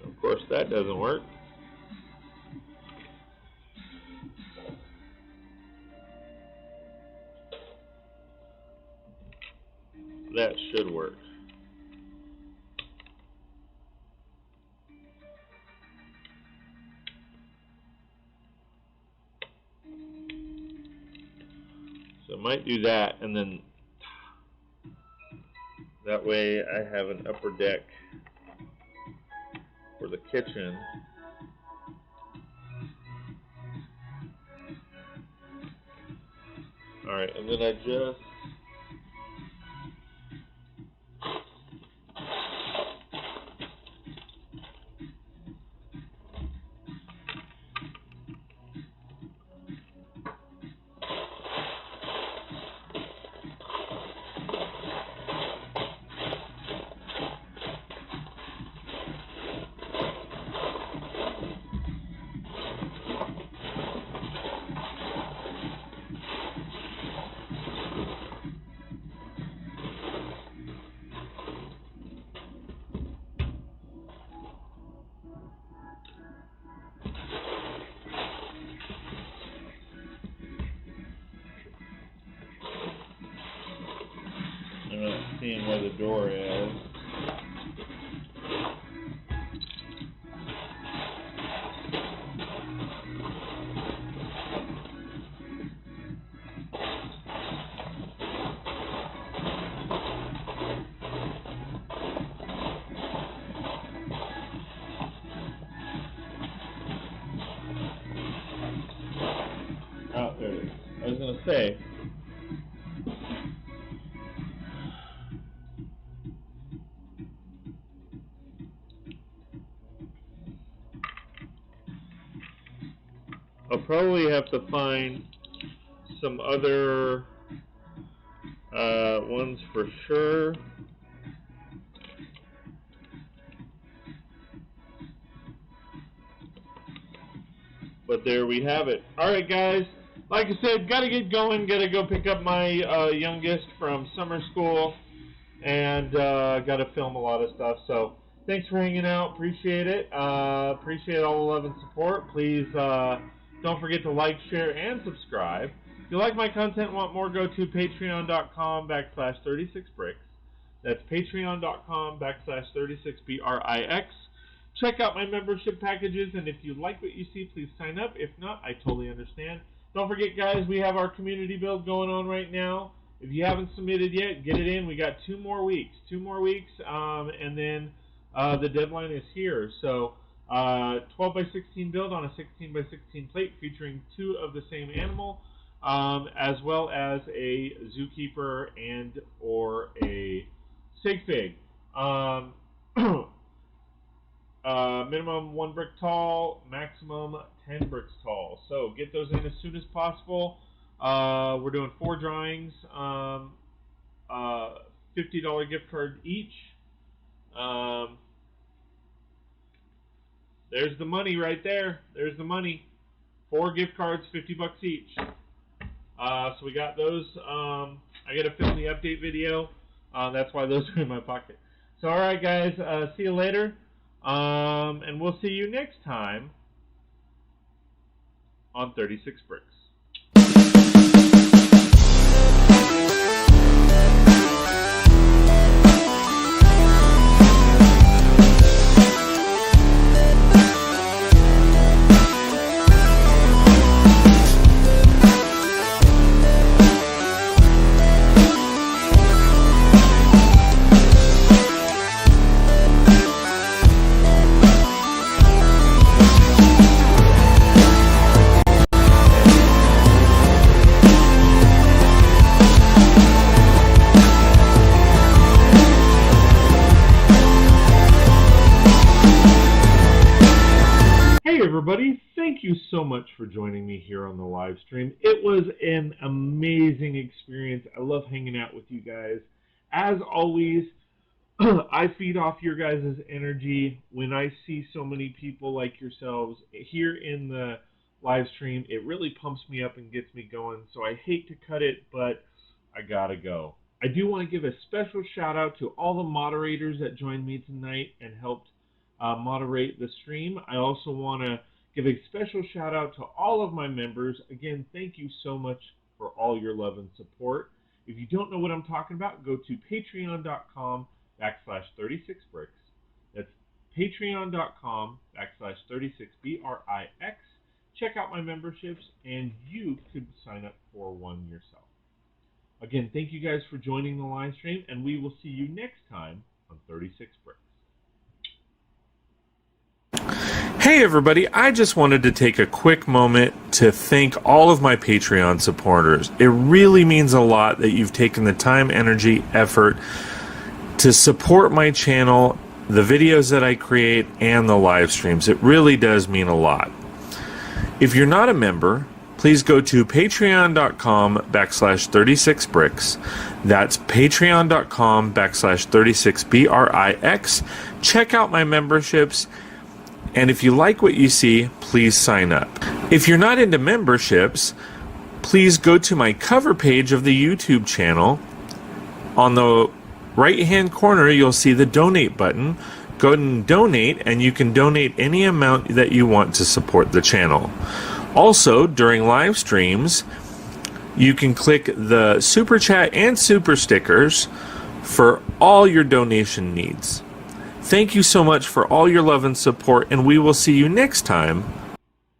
Of course, that doesn't work. That should work. So I might do that, and then that way I have an upper deck for the kitchen. Alright, and then I just I'm not seeing where the door is. Oh, there it is. I was going to say, I'll probably have to find some other ones for sure. But there we have it. Alright guys, like I said, gotta get going, gotta go pick up my youngest from summer school, and gotta film a lot of stuff. So thanks for hanging out, appreciate it. Appreciate all the love and support. Please don't forget to like, share, and subscribe. If you like my content and want more, go to patreon.com/36brix. That's patreon.com/36brix. Check out my membership packages, and if you like what you see, please sign up. If not, I totally understand. Don't forget, guys, we have our community build going on right now. If you haven't submitted yet, get it in. We got 2 more weeks. 2 more weeks, and then the deadline is here. So 12x16 build on a 16x16 plate featuring 2 of the same animal, as well as a zookeeper and or a sig fig. Minimum 1 brick tall, maximum 10 bricks tall. So get those in as soon as possible. We're doing 4 drawings, $50 gift card each. There's the money right there. There's the money. 4 gift cards, $50 each. So we got those. I got to film the update video. That's why those are in my pocket. So all right, guys. See you later. And we'll see you next time on 36 Bricks. everybody, thank you so much for joining me here on the live stream. It was an amazing experience. I love hanging out with you guys. As always, I feed off your guys' energy. When I see so many people like yourselves here in the live stream, it really pumps me up and gets me going. So I hate to cut it, but I gotta go. I do want to give a special shout out to all the moderators that joined me tonight and helped moderate the stream. I also want to give a special shout out to all of my members. Again, thank you so much for all your love and support. If you don't know what I'm talking about, go to patreon.com/36brix. That's patreon.com/36brix. Check out my memberships and you could sign up for one yourself. Again, thank you guys for joining the live stream, and we will see you next time on 36 Brix. Hey everybody, I just wanted to take a quick moment to thank all of my Patreon supporters. It really means a lot that you've taken the time, energy, effort to support my channel, the videos that I create, and the live streams. It really does mean a lot. If you're not a member, please go to patreon.com/36brix. That's patreon.com/36brix. Check out my memberships. And if you like what you see, please sign up. If you're not into memberships, please go to my cover page of the YouTube channel. On the right-hand corner, you'll see the donate button. Go and donate, and you can donate any amount that you want to support the channel. Also, during live streams, you can click the super chat and super stickers for all your donation needs. Thank you so much for all your love and support, and we will see you next time